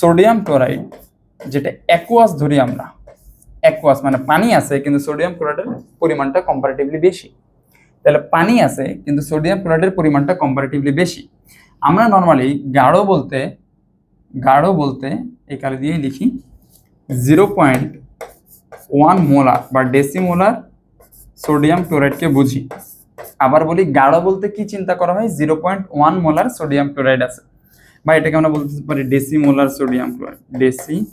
Speaker 1: সোডিয়াম ক্লোরাইড যেটা অ্যাকুয়াস ধরি আমরা, অ্যাকুয়াস মানে পানি আছে কিন্তু সোডিয়াম ক্লোরাইডের পরিমাণটা কম্পারেটিভলি বেশি। তাহলে পানি আছে কিন্তু সোডিয়াম ক্লোরাইডের পরিমাণটা কম্পারেটিভলি বেশি। আমরা নর্মালি গাঢ় বলতে এই কালি দিয়ে লিখি 0.1 মোলার বা ডেসিমোলার সোডিয়াম ক্লোরাইডকে বুঝি। আবার বলি, গাঢ় বলতে কি চিন্তা করা হয়, 0.1 মোলার সোডিয়াম ক্লোরাইড আছে, বা এটাকে আমরা বলতে পারি decimolar sodium chloride, decimolar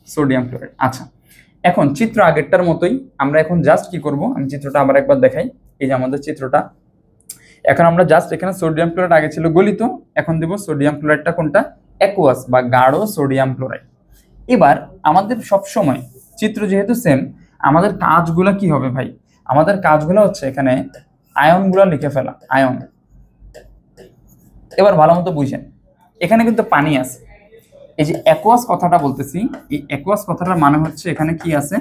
Speaker 1: sodium chloride. আচ্ছা, এখন চিত্র আগেরটার মতোই আমরা এখন জাস্ট কি করব, আমি চিত্রটা আবার একবার দেখাই। এই যে আমাদের চিত্রটা, এখন আমরা জাস্ট এখানে সোডিয়াম ক্লোরাইড আগে ছিল গলিত, এখন দেব সোডিয়াম ক্লোরাইডটা কোনটা, অ্যাকুয়াস বা গাঢ় সোডিয়াম ক্লোরাইড। এবার আমাদের সব সময় চিত্র যেহেতু সেম, আমাদের কাজগুলো কি হবে ভাই, আমাদের কাজগুলো হচ্ছে এখানে আয়নগুলো লিখে ফেলা, আয়ন। এবার ভালো মতো বুঝেন, এখানে কিন্তু পানি আছে। এই যে অ্যাকুয়াস কথাটা বলতেছি, এই অ্যাকুয়াস কথাটার মানে হচ্ছে এখানে কি আছে,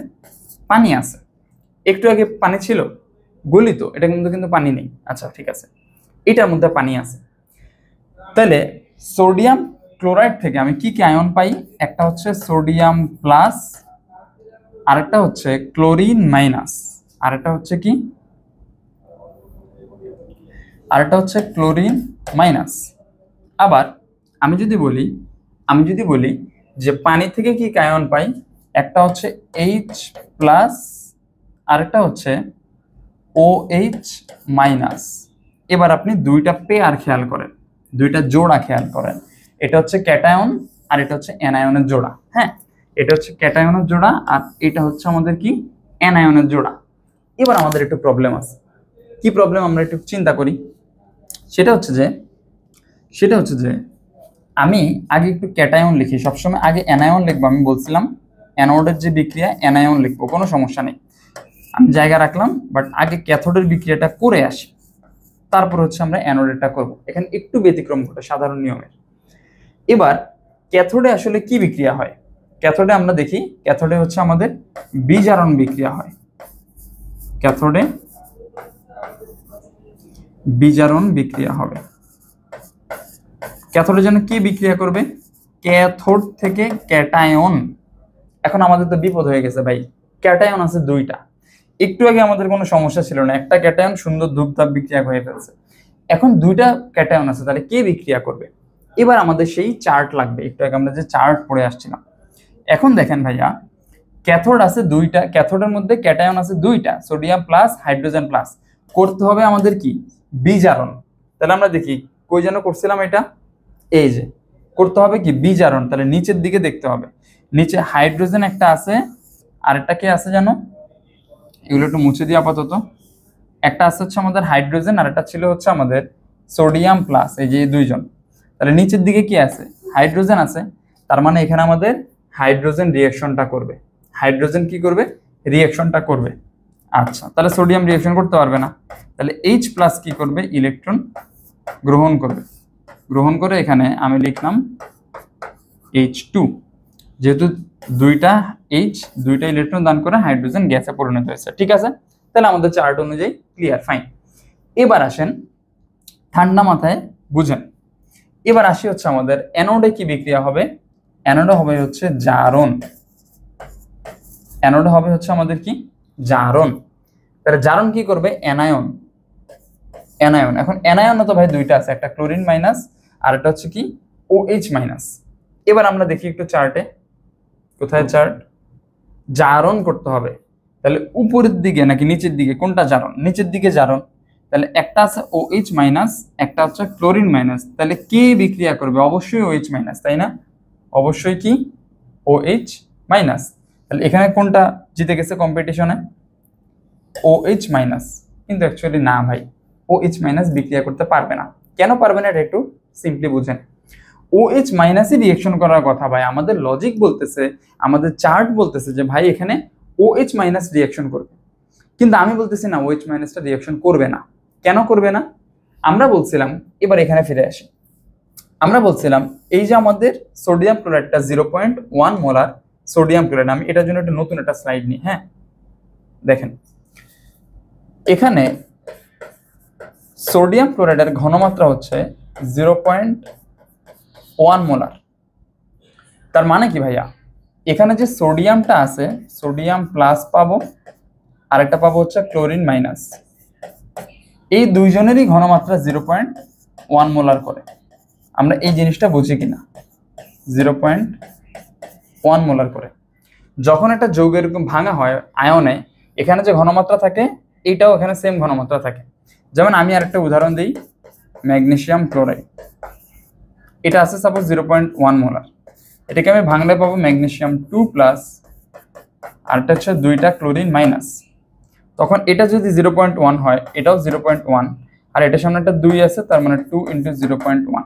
Speaker 1: পানি আছে। একটু আগে পানি ছিল গলিত, এটা কিন্তু পানি নেই। আচ্ছা ঠিক আছে, এটার মধ্যে পানি আছে। তাহলে সোডিয়াম ক্লোরাইড থেকে আমি কি কি আয়ন পাই, একটা হচ্ছে সোডিয়াম প্লাস, আরেকটা হচ্ছে ক্লোরিন মাইনাস, আরেকটা হচ্ছে কি, আরেকটা হচ্ছে ক্লোরিন মাইনাস। আবার আমি যদি বলি যে পানি থেকে কি আয়ন পাই, একটা হচ্ছে H প্লাস, আরেকটা হচ্ছে OH মাইনাস। এবার আপনি দুইটা পেয়ার খেয়াল করেন, দুইটা জোড়া খেয়াল করেন, এটা হচ্ছে ক্যাটায়ন আর এটা হচ্ছে অ্যানায়নের জোড়া। হ্যাঁ, এটা হচ্ছে ক্যাটায়নের জোড়া আর এটা হচ্ছে আমাদের কি, অ্যানায়নের জোড়া। এবার আমাদের একটু প্রবলেম আছে। কি প্রবলেম, আমরা একটু চিন্তা করি। সেটা হচ্ছে যে আমি আগে একটু ক্যাটায়ন লিখি, সবসময় আগে অ্যানায়ন লিখবো। আমি বলছিলাম অ্যানোডের যে বিক্রিয়া, অ্যানায়ন লিখবো, কোনো সমস্যা নেই, আমি জায়গা রাখলাম। বাট আগে ক্যাথোডের বিক্রিয়াটা করে আসি, তারপর হচ্ছে আমরা অ্যানোডেরটা করব। এখানে একটু ব্যতিক্রম ঘটে সাধারণ নিয়মের। এবার ক্যাথোডে আসলে কি বিক্রিয়া হয়, ক্যাথোডে আমরা দেখি, ক্যাথোডে হচ্ছে আমাদের বিজারণ বিক্রিয়া হয়। ক্যাথোডে বিজারণ বিক্রিয়া হবে। ক্যাথোডের জন্য কি বিক্রিয়া করবে, ক্যাথোড থেকে ক্যাটায়ন। এখন আমাদের তো বিপদ হয়ে গেছে ভাই, ক্যাটায়ন আছে দুইটা। একটু আগে আমাদের কোনো সমস্যা ছিল না, একটা ক্যাটায়ন সুন্দর ধূপধাপ বিক্রিয়া হয়ে ফেলছে। এখন দুইটা ক্যাটায়ন আছে, তাহলে কে বিক্রিয়া করবে। এবার আমাদের সেই চার্ট লাগবে, একটু আগে আমরা যে চার্ট পড়ে আসছিলাম। এখন দেখেন ভাইয়া, ক্যাথোড আছে দুইটা, ক্যাথোডের মধ্যে ক্যাটায়ন আছে দুইটা, সোডিয়াম প্লাস হাইড্রোজেন প্লাস। করতে হবে আমাদের কি, বিজারণ। তাহলে আমরা দেখি কই যেন করছিলাম এটা, এই যে করতে হবে কি, বিজারণ। তাহলে নিচের দিকে দেখতে হবে, নিচে হাইড্রোজেন একটা আছে, আর একটা কে আছে জানো, এগুলো একটু মুছে দিই আপাতত। একটা আছে হচ্ছে আমাদের হাইড্রোজেন, আর একটা ছিল হচ্ছে আমাদের সোডিয়াম প্লাস, এই যে দুইজন। তাহলে নিচের দিকে কি আছে, হাইড্রোজেন আছে, তার মানে এখানে আমাদের হাইড্রোজেন রিঅ্যাকশনটা করবে। হাইড্রোজেন কি করবে, রিঅ্যাকশনটা করবে। আচ্ছা, তাহলে সোডিয়াম রিঅ্যাকশন করতে পারবে না, তাহলে H প্লাস কি করবে, ইলেকট্রন গ্রহণ করবে। গ্রহণ করে এখানে আমি লিখলাম H2, যেহেতু দুইটা দুইটা ইলেকট্রন দান করে হাইড্রোজেন গ্যাসে পরিণত হয়েছে। ঠিক আছে, তাহলে আমাদের চার্ট অনুযায়ী ক্লিয়ার, ফাইন। এবার আসেন ঠান্ডা মাথায় বুঝেন। এবার আসি হচ্ছে আমাদের অ্যানোডে কি বিক্রিয়া হবে, অ্যানোডে হবে হচ্ছে জারণ। অ্যানোডে হবে হচ্ছে আমাদের কি, জারণ। তাহলে জারণ কি করবে, অ্যানায়ন। অ্যানায়ন, এখন অ্যানায়ন তো ভাই দুইটা আছে, একটা ক্লোরিন মাইনাস আর একটা হচ্ছে কি OH মাইনাস। এবার আমরা দেখি একটু চার্টে, কোথায় চার্ট, জারণ করতে হবে। তাহলে উপরের দিকে নাকি নিচের দিকে, কোনটা জারণ, নিচের দিকে জারণ। তাহলে একটা আছে OH মাইনাস, একটা হচ্ছে ক্লোরিন মাইনাস। তাহলে কে বিক্রিয়া করবে, অবশ্যই OH মাইনাস, তাই না, অবশ্যই কি OH মাইনাস। তাহলে এখানে কোনটা জিতে গেছে কম্পিটিশনে, OH মাইনাস। কিন্তু অ্যাকচুয়ালি না ভাই, OH মাইনাস বিক্রিয়া করতে পারবে না। কেন পারবে না, এটা একটু সিম্পলি বুঝেন। OH মাইনাসই রিঅ্যাকশন করার কথা ভাই, আমাদের লজিক বলতেছে, আমাদের চার্ট বলতেছে যে ভাই এখানে OH মাইনাস রিঅ্যাকশন করবে, কিন্তু আমি বলতেছি না OH মাইনাসটা রিঅ্যাকশন করবে না। কেন করবে না, আমরা বলছিলাম, এবার এখানে ফিরে আসি। আমরা বলছিলাম এই যে আমাদের সোডিয়াম ক্লোরাইডটা 0.1 মোলার সোডিয়াম ক্লোরাইড, আমি এটার জন্য একটা নতুন একটা স্লাইড নিই। হ্যাঁ দেখেন, এখানে সোডিয়াম ক্লোরাইডের ঘনমাত্রা হচ্ছে 0.1 মোলার। তার মানে কি ভাইয়া, এখানে যে সোডিয়ামটা আছে, সোডিয়াম প্লাস পাবো, আরেকটা পাবো হচ্ছে ক্লোরিন মাইনাস। এই দুইজনেরই ঘনমাত্রা 0.1 মোলার করে। আমরা এই জিনিসটা বুঝি কিনা, 1 মোলার করে। যখন একটা যৌগ এরকম ভাঙা হয় আয়নে, এখানে যে ঘনমাত্রা থাকে এটাও এখানে সেম ঘনমাত্রা থাকে। যেমন আমি আরেকটা উদাহরণ দিই, ম্যাগনেসিয়াম ক্লোরাইড, এটা আছে সাপোজ 0.1 মোলার, এটাকে আমি ভাঙলে পাবো ম্যাগনেসিয়াম 2 প্লাস, আর এটা হচ্ছে 2টা ক্লোরিন মাইনাস। তখন এটা যদি 0.1 হয়, এটাও 0.1, আর এটার সামনে একটা 2 আছে, তার মানে 2 × 0.1।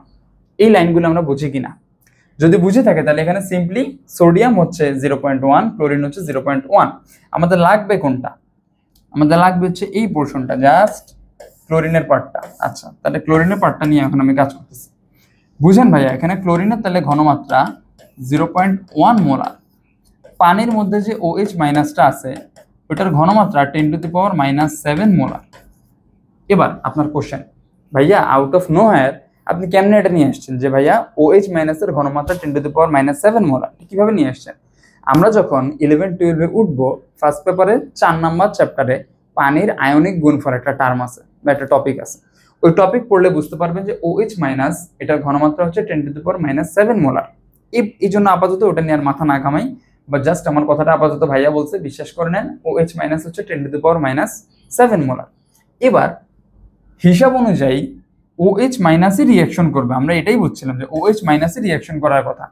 Speaker 1: এই লাইনগুলো আমরা বুঝি কিনা? যদি বুঝে থাকে তাহলে এখানে সিম্পলি সোডিয়াম হচ্ছে 0.1, ক্লোরিন হচ্ছে 0.1। আমাদের লাগবে কোনটা? আমাদের লাগবে হচ্ছে এই পোর্শনটা, জাস্ট ক্লোরিনের পার্টটা। আচ্ছা, তাহলে ক্লোরিনের পার্টটা নিয়ে এখন আমি কাজ করতেছি। বুঝেন ভাইয়া, এখানে ক্লোরিনের তাহলে ঘনমাত্রা 0.1 মোলার। পানির মধ্যে যে OH মাইনাসটা আছে ওটার ঘনমাত্রা 10⁻⁻7 মোলার। এবার আপনার কোশ্চেন, ভাইয়া আউট অফ নোহোয়্যার আপনি কেমনে এটা নিয়ে আসছেন যে ভাইয়া OH মাইনাসের ঘনমাত্রা 10⁻⁷ মোলার? কিভাবে নিয়ে আসছেন? আমরা যখন 11-12 এ উঠবো, ফার্স্ট পেপারে 4 নাম্বার চ্যাপ্টারে পানির আয়নিক গুণফল একটা টার্ম আছে বা একটা টপিক আছে, ওই টপিক পড়লে বুঝতে পারবেন যে OH মাইনাস এটার ঘনমাত্রা হচ্ছে 10⁻⁷ মোলার। এই জন্য আপাতত ওটা নিয়ে আর মাথা না ঘামাই, বা জাস্ট আমার কথাটা আপাতত ভাইয়া বলছে বিশ্বাস করে নেন, OH মাইনাস হচ্ছে 10⁻⁷ মোলার। এবার হিসাব অনুযায়ী OH মাইনাসই রিয়াকশন করবে, আমরা এটাই বুঝছিলাম যে OH মাইনাসই রিয়াকশন করার কথা।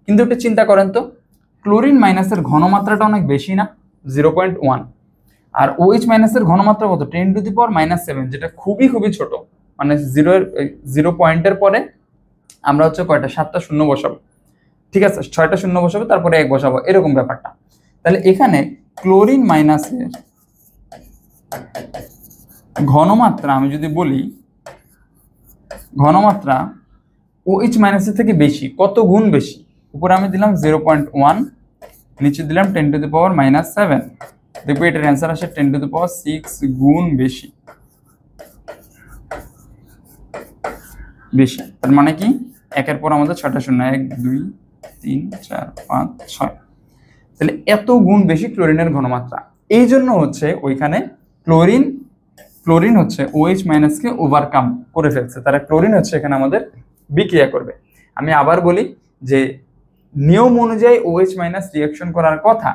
Speaker 1: কিন্তু একটু চিন্তা করেন তো, ক্লোরিন মাইনাসের ঘনমাত্রাটা অনেক বেশি না, 0.1, আর OH মাইনাসের ঘনমাত্রা কত? 10⁻⁷, যেটা খুবই খুবই ছোট। মানে 0 পয়েন্টের পরে আমরা হচ্ছে কয়টা? 7টা শূন্য বসাবো, ঠিক আছে, 6টা শূন্য বসাবো, তারপরে 1 বসাবো, এরকম ব্যাপারটা। তাহলে এখানে ক্লোরিন মাইনাসের ঘনমাত্রা আমি যদি বলি, ঘনমাত্রা OH মাইনাসের থেকে বেশি। কত গুণ বেশি? উপরে আমি দিলাম 0.1, নিচে দিলাম 10⁻⁷। দেখবো এটার অ্যান্সার আসে 10⁶ গুণ বেশি। তার মানে কি? একের পর আমাদের 6টা শূন্য, 1 2 3 4 5 6, তাহলে এত গুণ বেশি ক্লোরিনের ঘনমাত্রা। এই জন্য হচ্ছে ওইখানে ক্লোরিন হচ্ছে OH মাইনাসকে ওভারকাম করে ফেলছে, তারা ক্লোরিন হচ্ছে এখানে আমাদের বিক্রিয়া করবে। আমি আবার বলি যে নিয়ম অনুযায়ী OH মাইনাস রিয়াকশন করার কথা,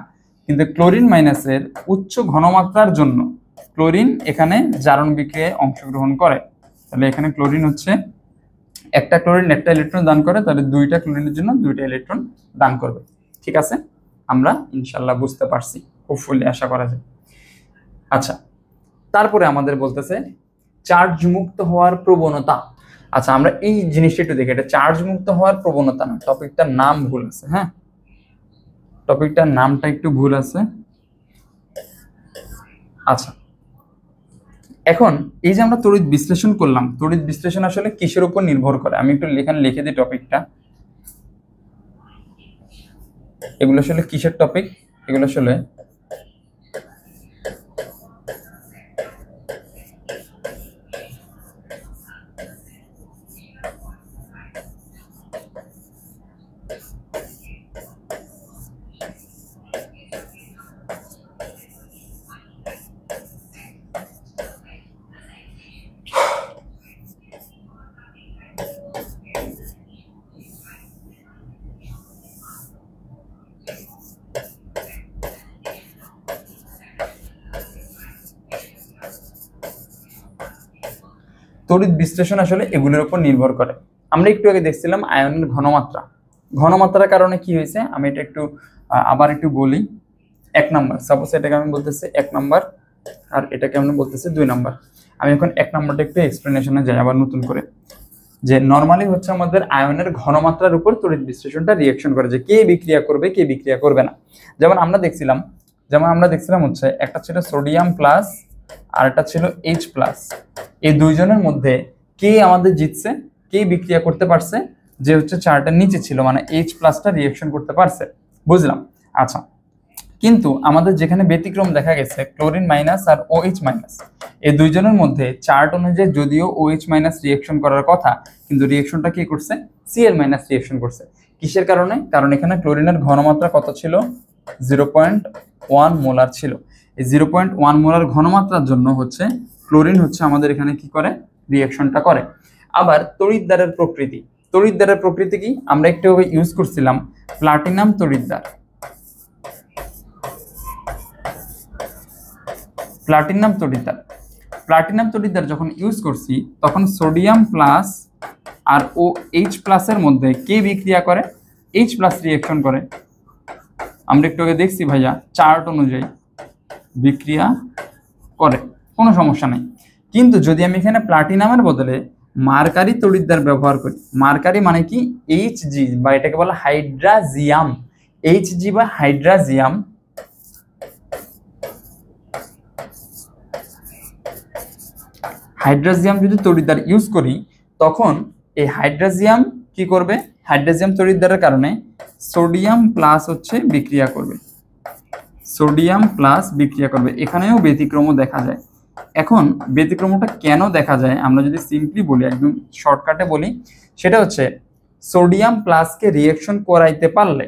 Speaker 1: কিন্তু ক্লোরিন মাইনাসের উচ্চ ঘনমাত্রার জন্য ক্লোরিন এখানে জারণ বিক্রিয়ায় অংশগ্রহণ করে। তাহলে এখানে ক্লোরিন হচ্ছে, একটা ক্লোরিন একটা ইলেকট্রন দান করে, তাহলে 2টা ক্লোরিনের জন্য 2টা ইলেকট্রন দান করবে। ঠিক আছে, আমরা ইনশাল্লাহ বুঝতে পারছি, হোপফুলি আশা করা যায়। আচ্ছা, তারপরে আমাদের বলতেছে চার্জ মুক্ত হওয়ার প্রবণতা। আচ্ছা, আমরা এই জিনিসটা একটু দেখি, এটা চার্জ মুক্ত হওয়ার প্রবণতা না, টপিকটার নাম ভুল আছে। হ্যাঁ, টপিকটার নামটা একটু ভুল আছে। আচ্ছা, এখন এই যে আমরা তড়িৎ বিশ্লেষণ করলাম, তড়িৎ বিশ্লেষণ আসলে কিসের উপর নির্ভর করে? আমি একটু এখানে লিখে দিই টপিকটা। এগুলো আসলে কিসের টপিক? এগুলো আসলে তড়িৎ বিশ্লেষণ আসলে এগুলোর উপর নির্ভর করে। আমরা একটু আগে দেখছিলাম আয়নের ঘনমাত্রার কারণে কি হয়েছে, আমি এটা একটু আবার একটু বলি। 1 নাম্বার, সাপোজ এটাকে আমি বলতেছি 1 নাম্বার, আর এটাকে আমি বলতেছি 2 নাম্বার। আমি এখন 1 নাম্বারটা একটু এক্সপ্লেনেশনে যাই আবার নতুন করে, যে নরমালি হচ্ছে আমাদের আয়নের ঘনমাত্রার উপর তড়িৎ বিশ্লেষণটা রিয়াকশন করে, যে কে বিক্রিয়া করবে কে বিক্রিয়া করবে না। যেমন আমরা দেখছিলাম হচ্ছে একটা ছিল সোডিয়াম প্লাস আর একটা ছিল H প্লাস। এই দুইজনের মধ্যে কে আমাদের জিতছে, কে বিক্রিয়া করতে পারছে? যে হচ্ছে 4টার নিচে ছিল, মানে H প্লাসটা রিয়াকশন করতে পারছে। বুঝলাম। আচ্ছা, কিন্তু আমাদের যেখানে ব্যতিক্রম দেখা গেছে ক্লোরিন মাইনাস আর OH মাইনাস, এই দুইজনের মধ্যে চার্ট অনুযায়ী যদিও OH মাইনাস রিয়াকশন করার কথা, কিন্তু রিয়াকশনটা কি করছে? Cl মাইনাস রিয়াকশন করছে। কিসের কারণে? কারণ এখানে ক্লোরিনের ঘনমাত্রা কত ছিল? 0.1 মোলার ছিল। এই 0.1 মোলার ঘনমাত্রার জন্য হচ্ছে ক্লোরিন হচ্ছে আমাদের এখানে কি করে? রিয়াকশনটা করে। আবার তড়িৎদ্বারের প্রকৃতি কি আমরা একটু ইউজ করছিলাম প্লাটিনাম তড়িৎদ্বার। প্লাটিনাম তড়িৎদ্বার। প্লাটিনাম তড়িৎদ্বার যখন ইউজ করছি তখন সোডিয়াম প্লাস আর ও এইচ প্লাসের মধ্যে কে বিক্রিয়া করে? এইচ প্লাস রিঅ্যাকশন করে। আমরা একটু আগে দেখছি ভাইয়া চার্ট অনুযায়ী বিক্রিয়া করে, কোনো সমস্যা নেই। কিন্তু যদি আমি এখানে প্লাটিনামের বদলে মার্কারি তড়িৎদ্বার ব্যবহার করি, মার্কারি মানে কি? Hg, বা এটাকে বলা হাইড্রাজিয়াম। Hg বা হাইড্রাজিয়াম, হাইড্রাজিয়াম যদি তড়িৎদ্বার ইউজ করি তখন এই হাইড্রাজিয়াম কি করবে? হাইড্রাজিয়াম তড়িৎদ্বারের কারণে সোডিয়াম প্লাস হচ্ছে বিক্রিয়া করবে, সোডিয়াম প্লাস বিক্রিয়া করবে। এখানেও ব্যতিক্রমও দেখা যায়। এখন ব্যতিক্রমটা কেন দেখা যায় আমরা যদি সিম্পলি বলি, একদম শর্টকাটে বলি, সেটা হচ্ছে সোডিয়াম প্লাসকে রিঅ্যাকশন করাইতে পারলে,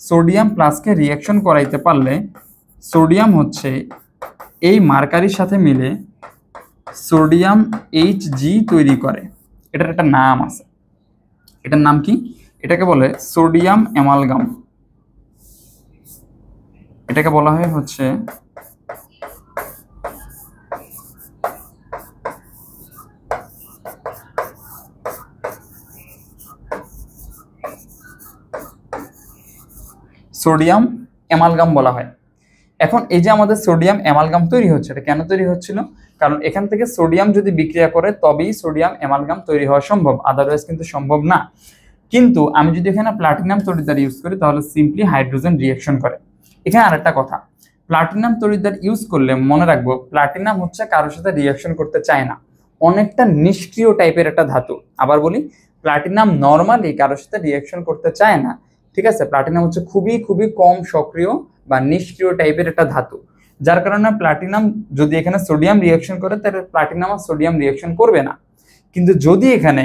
Speaker 1: সোডিয়াম প্লাসকে রিঅ্যাকশন করাইতে পারলে সোডিয়াম হচ্ছে এই মার্কারির সাথে মিলে সোডিয়াম Hg তৈরি করে। এটার একটা নাম আছে, এটার নাম কি? এটাকে বলে সোডিয়াম অ্যামালগাম। এটাকে বলা হয় হচ্ছে সোডিয়াম অ্যামালগাম বলা হয়। এখন এই যে আমাদের সোডিয়াম অ্যামালগাম তৈরি হচ্ছে, এটা কেন তৈরি হচ্ছিল? কারণ এখান থেকে সোডিয়াম যদি বিক্রিয়া করে তবেই সোডিয়াম অ্যামালগাম তৈরি হওয়া সম্ভব, আদারওয়াইজ কিন্তু সম্ভব না। কিন্তু আমি যদি এখানে প্লাটিনাম তড়িৎদ্বার ইউজ করি তাহলে সিম্পলি হাইড্রোজেন রিঅ্যাকশন করে। এখানে আরেকটা কথা, প্লাটিনাম তড়িৎদ্বার ইউজ করলে মনে রাখবো প্লাটিনাম হচ্ছে কারোর সাথে রিঅ্যাকশন করতে চায় না, অনেকটা নিষ্ক্রিয় টাইপের একটা ধাতু। আবার বলি, প্লাটিনাম নর্মালি কারোর সাথে রিঅ্যাকশন করতে চায় না, ঠিক আছে? প্লাটিনাম হচ্ছে খুবই খুবই কম সক্রিয় বা নিষ্ক্রিয় টাইপের একটা ধাতু, যার কারণে প্লাটিনাম যদি এখানে সোডিয়াম রিঅ্যাকশন করে তাহলে প্লাটিনাম আর সোডিয়াম রিঅ্যাকশন করবে না। কিন্তু যদি এখানে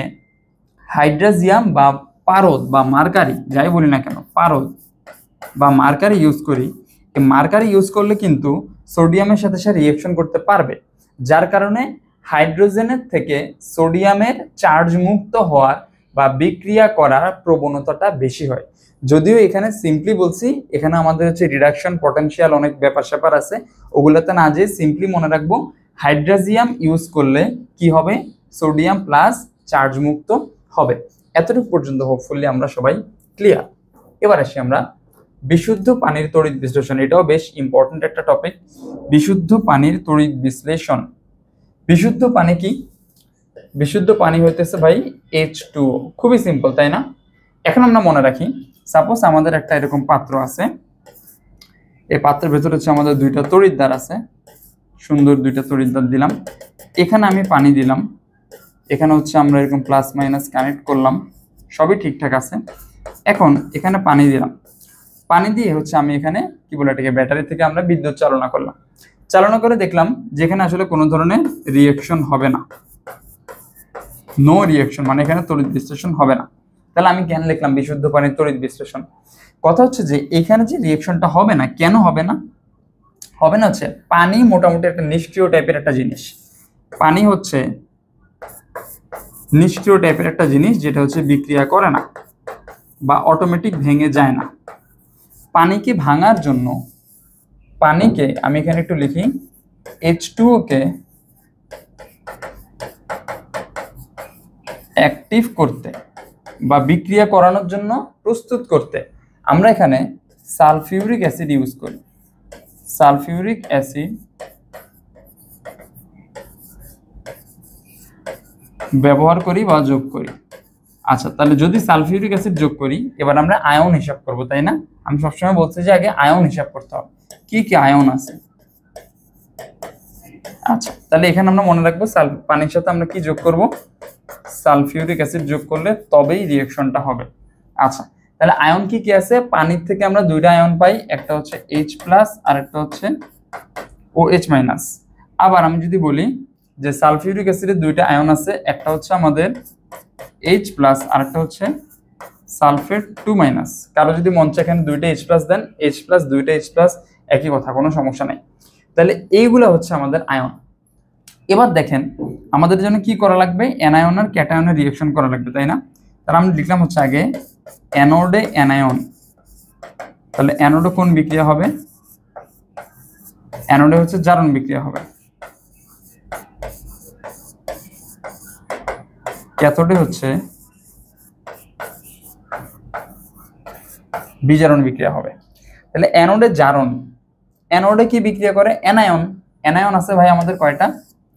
Speaker 1: হাইড্রাজিয়াম বা পারদ বা মার্কারি, যাই বলি না কেন, পারদ বা মার্কারি ইউজ করি, এই মার্কারি ইউজ করলে কিন্তু সোডিয়ামের সাথে সে রিঅ্যাকশন করতে পারবে, যার কারণে হাইড্রোজেনের থেকে সোডিয়ামের চার্জ মুক্ত হওয়ার বা বিক্রিয়া করার প্রবণতাটা বেশি হয়। যদিও এখানে সিম্পলি বলছি, এখানে আমাদের হচ্ছে রিডাকশন পটেনশিয়াল অনেক ব্যাপার স্যাপার আছে, ওগুলোতে না যেয়ে সিম্পলি মনে রাখবো হাইড্রাজিয়াম ইউজ করলে কি হবে? সোডিয়াম প্লাস চার্জ মুক্ত হবে। এতটুকু পর্যন্ত হোপফুলি আমরা সবাই ক্লিয়ার। এবার আসি আমরা বিশুদ্ধ পানির তড়িৎ বিশ্লেষণ। এটাও বেশ ইম্পর্টেন্ট একটা টপিক, বিশুদ্ধ পানির তড়িৎ বিশ্লেষণ। বিশুদ্ধ পানি কি? বিশুদ্ধ পানি হইতেছে ভাই H2O। খুবই সিম্পল, তাই না? এখন আমরা মনে রাখি, সাপোজ আমাদের একটা এরকম পাত্র আছে, এই পাত্রের ভেতরে হচ্ছে আমাদের দুইটা তড়িৎদ্বার আছে, সুন্দর দুইটা তড়িৎদ্বার দিলাম, এখানে আমি পানি দিলাম, এখানে হচ্ছে আমরা এরকম প্লাস মাইনাস কানেক্ট করলাম, সবই ঠিকঠাক আছে। এখন এখানে পানি দিলাম, পানি দিয়ে হচ্ছে আমি এখানে কি বলে এটাকে ব্যাটারি থেকে আমরা বিদ্যুৎ চালনা করলাম, চালনা করে দেখলাম যেখানে আসলে কোনো ধরনের রিঅ্যাকশন হবে না, নো রিঅ্যাকশন, মানে এখানে তড়িৎ বিশ্লেষণ হবে না। তাহলে আমি কেন লিখলাম বিশুদ্ধ পানির তড়িৎ বিশ্লেষণ? কথা হচ্ছে যে এখানে যে রিঅ্যাকশনটা হবে না, কেন হবে না? হবে না হচ্ছে পানি মোটামুটি একটা নিষ্ক্রিয় টাইপের একটা জিনিস, পানি হচ্ছে নিষ্ক্রিয় টাইপের একটা জিনিস যেটা হচ্ছে বিক্রিয়া করে না বা অটোমেটিক ভেঙে যায় না। পানিকে ভাঙার জন্য, পানিকে আমি এখানে একটু লিখি, H2O কে অ্যাক্টিভ করতে বা বিক্রিয়া করানোর জন্য প্রস্তুত করতে আমরা এখানে সালফিউরিক অ্যাসিড ইউজ করি। সালফিউরিক অ্যাসিড ব্যবহার করি বা যোগ করি। আচ্ছা, তাহলে যদি সালফিউরিক অ্যাসিড যোগ করি, এবার আমরা আয়ন হিসাব করব, তাই না? আমি সবসময় বলছি যে আগে আয়ন হিসাব করতে হবে, কি কি আয়ন আছে। আচ্ছা, তাহলে এখানে আমরা মনে রাখবো পানির সাথে আমরা কি যোগ করব? সালফিউরিক অ্যাসিড যোগ করলে তবেই রিঅ্যাকশনটা হবে। আচ্ছা, তাহলে আয়ন কি কি আছে? পানির থেকে আমরা দুইটা আয়ন পাই, একটা হচ্ছে H+ আর একটা হচ্ছে OH-। আবার আমি যদি বলি যে সালফিউরিক অ্যাসিডের দুইটা আয়ন আছে, একটা হচ্ছে আমাদের H+ আর একটা হচ্ছে সালফেট 2-। কারো যদি মন চায় এখানে দুইটা H+ দেন, H+, দুইটা H+, একই কথা, কোনো সমস্যা নাই। তাহলে এইগুলা হচ্ছে আমাদের আয়ন। এবার দেখেন আমাদের জন্য কি করা লাগবে? অ্যানায়ন আর ক্যাটায়নের রিঅ্যাকশন করা লাগবে, তাই না? তাহলে আমরা লিখলাম হচ্ছে আগে অ্যানোডে অ্যানায়ন। তাহলে অ্যানোডে কোন বিক্রিয়া হবে? অ্যানোডে হচ্ছে জারণ বিক্রিয়া হবে। ক্যাথোডে হচ্ছে বিজারণ বিক্রিয়া হবে। তাহলে অ্যানোডে জারণ, অ্যানোডে কি বিক্রিয়া করে? অ্যানায়ন। অ্যানায়ন আছে ভাই আমাদের কয়টা?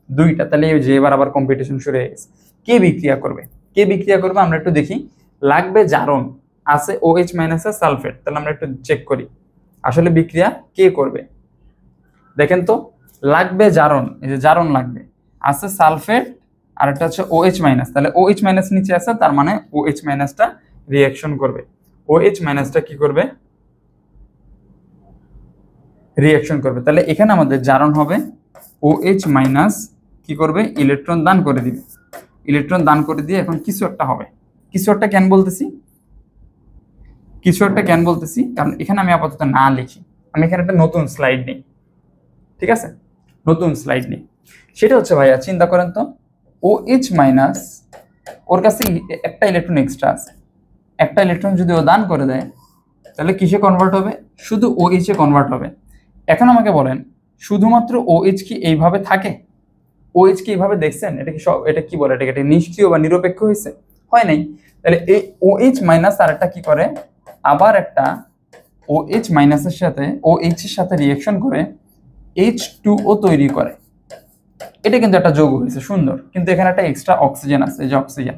Speaker 1: দুইটা। তাহলে যে এবার আবার কম্পিটিশন শুরু হয়ে গেছে। কে বিক্রিয়া করবে? কে বিক্রিয়া করবে আমরা একটু দেখি। লাগবে জারণ, আছে OH মাইনাসের সালফেট। তাহলে আমরা একটু চেক করি আসলে বিক্রিয়া কে করবে। দেখেন তো, লাগবে জারণ, এই যে জারণ লাগবে, আছে সালফেট আর একটা হচ্ছে OH মাইনাস। তাহলে OH মাইনাস নিচে আছে, তার মানে OH মাইনাসটা রিঅ্যাকশন করবে। OH মাইনাসটা কি করবে? রিঅ্যাকশন করবে। তাহলে এখানে আমাদের জারণ হবে OH মাইনাস কি করবে? ইলেকট্রন দান করে দিবে। ইলেকট্রন দান করে দিয়ে এখন কিছু একটা হবে। কিছু একটা কেন বলতেছি? কিছু একটা কেন বলতেছি? কারণ এখানে আমি আপাতত না লিখি, আমি এখানে একটা নতুন স্লাইড নিই। ঠিক আছে, নতুন স্লাইড নিই। সেটা হচ্ছে ভাইয়া চিন্তা করেন তো, OH মাইনাস ওর কাছে একটা ইলেকট্রন এক্সট্রা আছে। একটা ইলেকট্রন যদি ও দান করে দেয় তাহলে কিসে কনভার্ট হবে? শুধু OH এ কনভার্ট হবে। এখন আমাকে বলেন, শুধুমাত্র OH কি এইভাবে থাকে? OH কি এইভাবে দেখছেন? এটা কি সব, এটা কি বলে, এটা নিষ্ক্রিয় বা নিরপেক্ষ হয়েছে? হয় নাই। তাহলে এই OH মাইনাস আর একটা কি করে? আবার একটা OH মাইনাসের সাথে OH এর সাথে রিঅ্যাকশন করে H2O তৈরি করে। এটা কিন্তু একটা যৌগ হয়েছে, সুন্দর। কিন্তু এখানে একটা এক্সট্রা অক্সিজেন আছে, এই যে অক্সিজেন।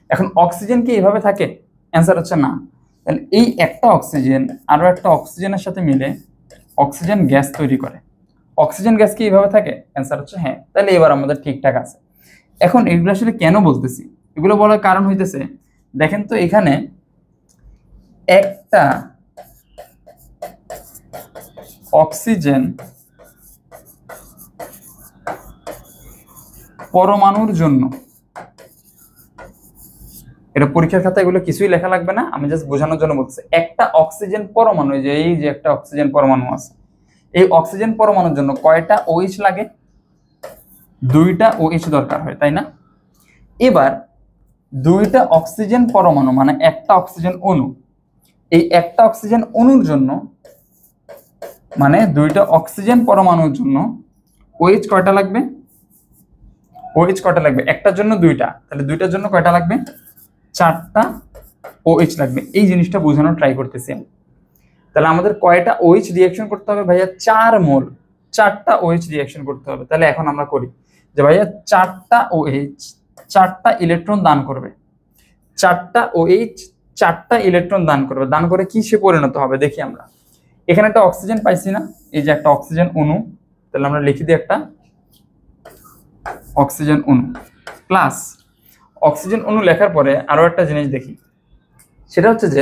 Speaker 1: এখন অক্সিজেন কি এইভাবে থাকে? অ্যান্সার হচ্ছে না। তাহলে এই একটা অক্সিজেন আরো একটা অক্সিজেনের সাথে মিলে অক্সিজেন গ্যাস তৈরি করে। অক্সিজেন গ্যাস কি এইভাবে থাকে? অ্যান্সার হচ্ছে হ্যাঁ। তাহলে এবার আমাদের ঠিকঠাক আছে। এখন এগুলো আসলে কেন বলতেছি? এগুলো বলার কারণ হইতেছে, দেখেন তো এখানে একটা অক্সিজেন পরমাণুর জন্য, এটা পরীক্ষার খাতায় এগুলো কিছুই লেখা লাগবে না, আমি জাস্ট বোঝানোর জন্য বলতেছি। একটা অক্সিজেন পরমাণু, যে এই যে একটা অক্সিজেন পরমাণু আছে, এই অক্সিজেন পরমাণুর জন্য কয়টা OH লাগে? দুইটা OH দরকার হয়, তাই না? এবার দুইটা অক্সিজেন পরমাণু মানে একটা অক্সিজেন অণু, এই একটা অক্সিজেন অণুর জন্য মানে দুইটা অক্সিজেন পরমাণুর জন্য OH কয়টা লাগবে? OH কয়টা লাগবে? একটার জন্য দুইটা, তাহলে দুইটার জন্য কয়টা লাগবে? চারটা OH লাগবে। এই জিনিসটা বোঝানোর ট্রাই করতেছি আমি। তাহলে আমাদের কয়টা OH রিঅ্যাকশন করতে হবে ভাইয়া? 4 মোল, 4টা OH রিঅ্যাকশন করতে হবে। তাহলে এখন আমরা করি যে ভাইয়া 4টা OH 4টা ইলেকট্রন দান করবে। 4টা OH 4টা ইলেকট্রন দান করবে। দান করে কিসে পরিণত হবে দেখি আমরা। এখানে একটা অক্সিজেন পাইছি না? এই যে একটা অক্সিজেন অণু, তাহলে আমরা লিখি দিই একটা অক্সিজেন অণু প্লাস অক্সিজেন অণু লেখার পরে আরো একটা জিনিস দেখি। সেটা হচ্ছে যে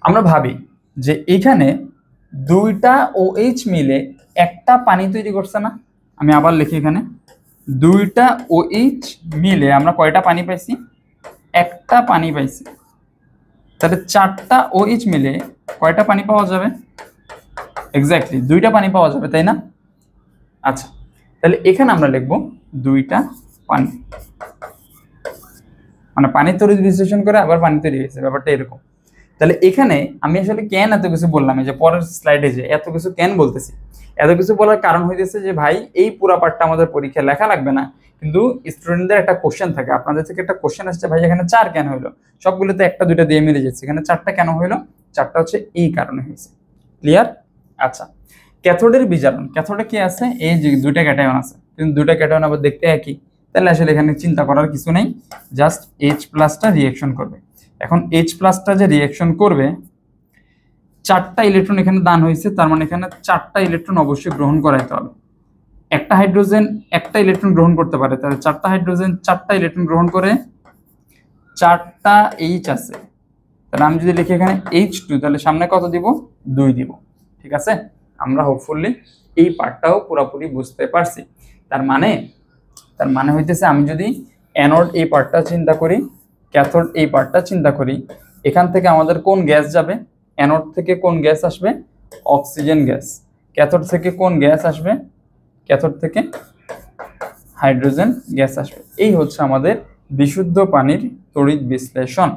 Speaker 1: আমরা ভাবি যে এখানে দুইটা OH মিলে একটা পানি তৈরি করছে না? আমি আবার লিখি এখানে, দুইটা OH মিলে আমরা কয়টা পানি পাইছি? একটা পানি পাইছি। তাহলে 4টা OH মিলে কয়টা পানি পাওয়া যাবে? এক্স্যাক্টলি দুইটা পানি পাওয়া যাবে, তাই না? আচ্ছা, তাহলে এখানে আমরা লিখব দুইটা পানি, মানে পানি তৈরি বিশ্লেষণ করে আবার পানি তৈরি হয়েছে, ব্যাপারটা এরকম। তাহলে এখানে আমি আসলে কেন এত কিছু বললাম, এই যে পরের স্লাইডে যে এত কিছু কেন বলতেছি, এত কিছু বলার কারণ হইতেছে যে ভাই এই পুরো পার্টটা আমাদের পরীক্ষায় লেখা লাগবে না, কিন্তু স্টুডেন্টদের একটা কোশ্চেন থাকে, আপনাদের থেকে একটা কোশ্চেন আসছে, ভাই এখানে 4 কেন হইলো? সবগুলোতে একটা দুইটা দিয়ে মিলে যাচ্ছে, এখানে 4টা কেন হইলো? 4টা হচ্ছে এই কারণে হয়েছে। ক্লিয়ার? আচ্ছা, ক্যাথোডের বিজারণ। ক্যাথোডে কি আছে? এই যে দুইটা ক্যাটায়ন আছে, কিন্তু দুইটা ক্যাটায়ন আবার দেখতে একই। তাহলে আসলে এখানে চিন্তা করার কিছু নেই, জাস্ট H+টা রিঅ্যাকশন করবে। এখন H+টা যে রিঅ্যাকশন করবে, 4টা ইলেকট্রন এখানে দান হয়েছে, তার মানে এখানে 4টা ইলেকট্রন অবশ্যই গ্রহণ করাইতে হবে। একটা হাইড্রোজেন একটা ইলেকট্রন গ্রহণ করতে পারে, তাহলে 4টা হাইড্রোজেন 4টা ইলেকট্রন গ্রহণ করে 4টা H আছে। তাহলে আমি যদি লিখি এখানে H2, তাহলে সামনে কত দিব? 2 দিব। ঠিক আছে, আমরা হোপফুলি এই পার্টটাও পুরোপুরি বুঝতে পারছি। তার মানে হইতেছে, আমি যদি অ্যানোড এই পার্টটা চিন্তা করি, ক্যাথোড এই পার্টটা চিন্তা করি, এখান থেকে আমাদের কোন গ্যাস যাবে? অ্যানোড থেকে কোন গ্যাস আসবে? Oxygen gas. ক্যাথোড থেকে কোন গ্যাস আসবে? ক্যাথোড থেকে হাইড্রোজেন গ্যাস আসবে। এই হচ্ছে আমাদের বিশুদ্ধ পানির তড়িৎ বিশ্লেষণ।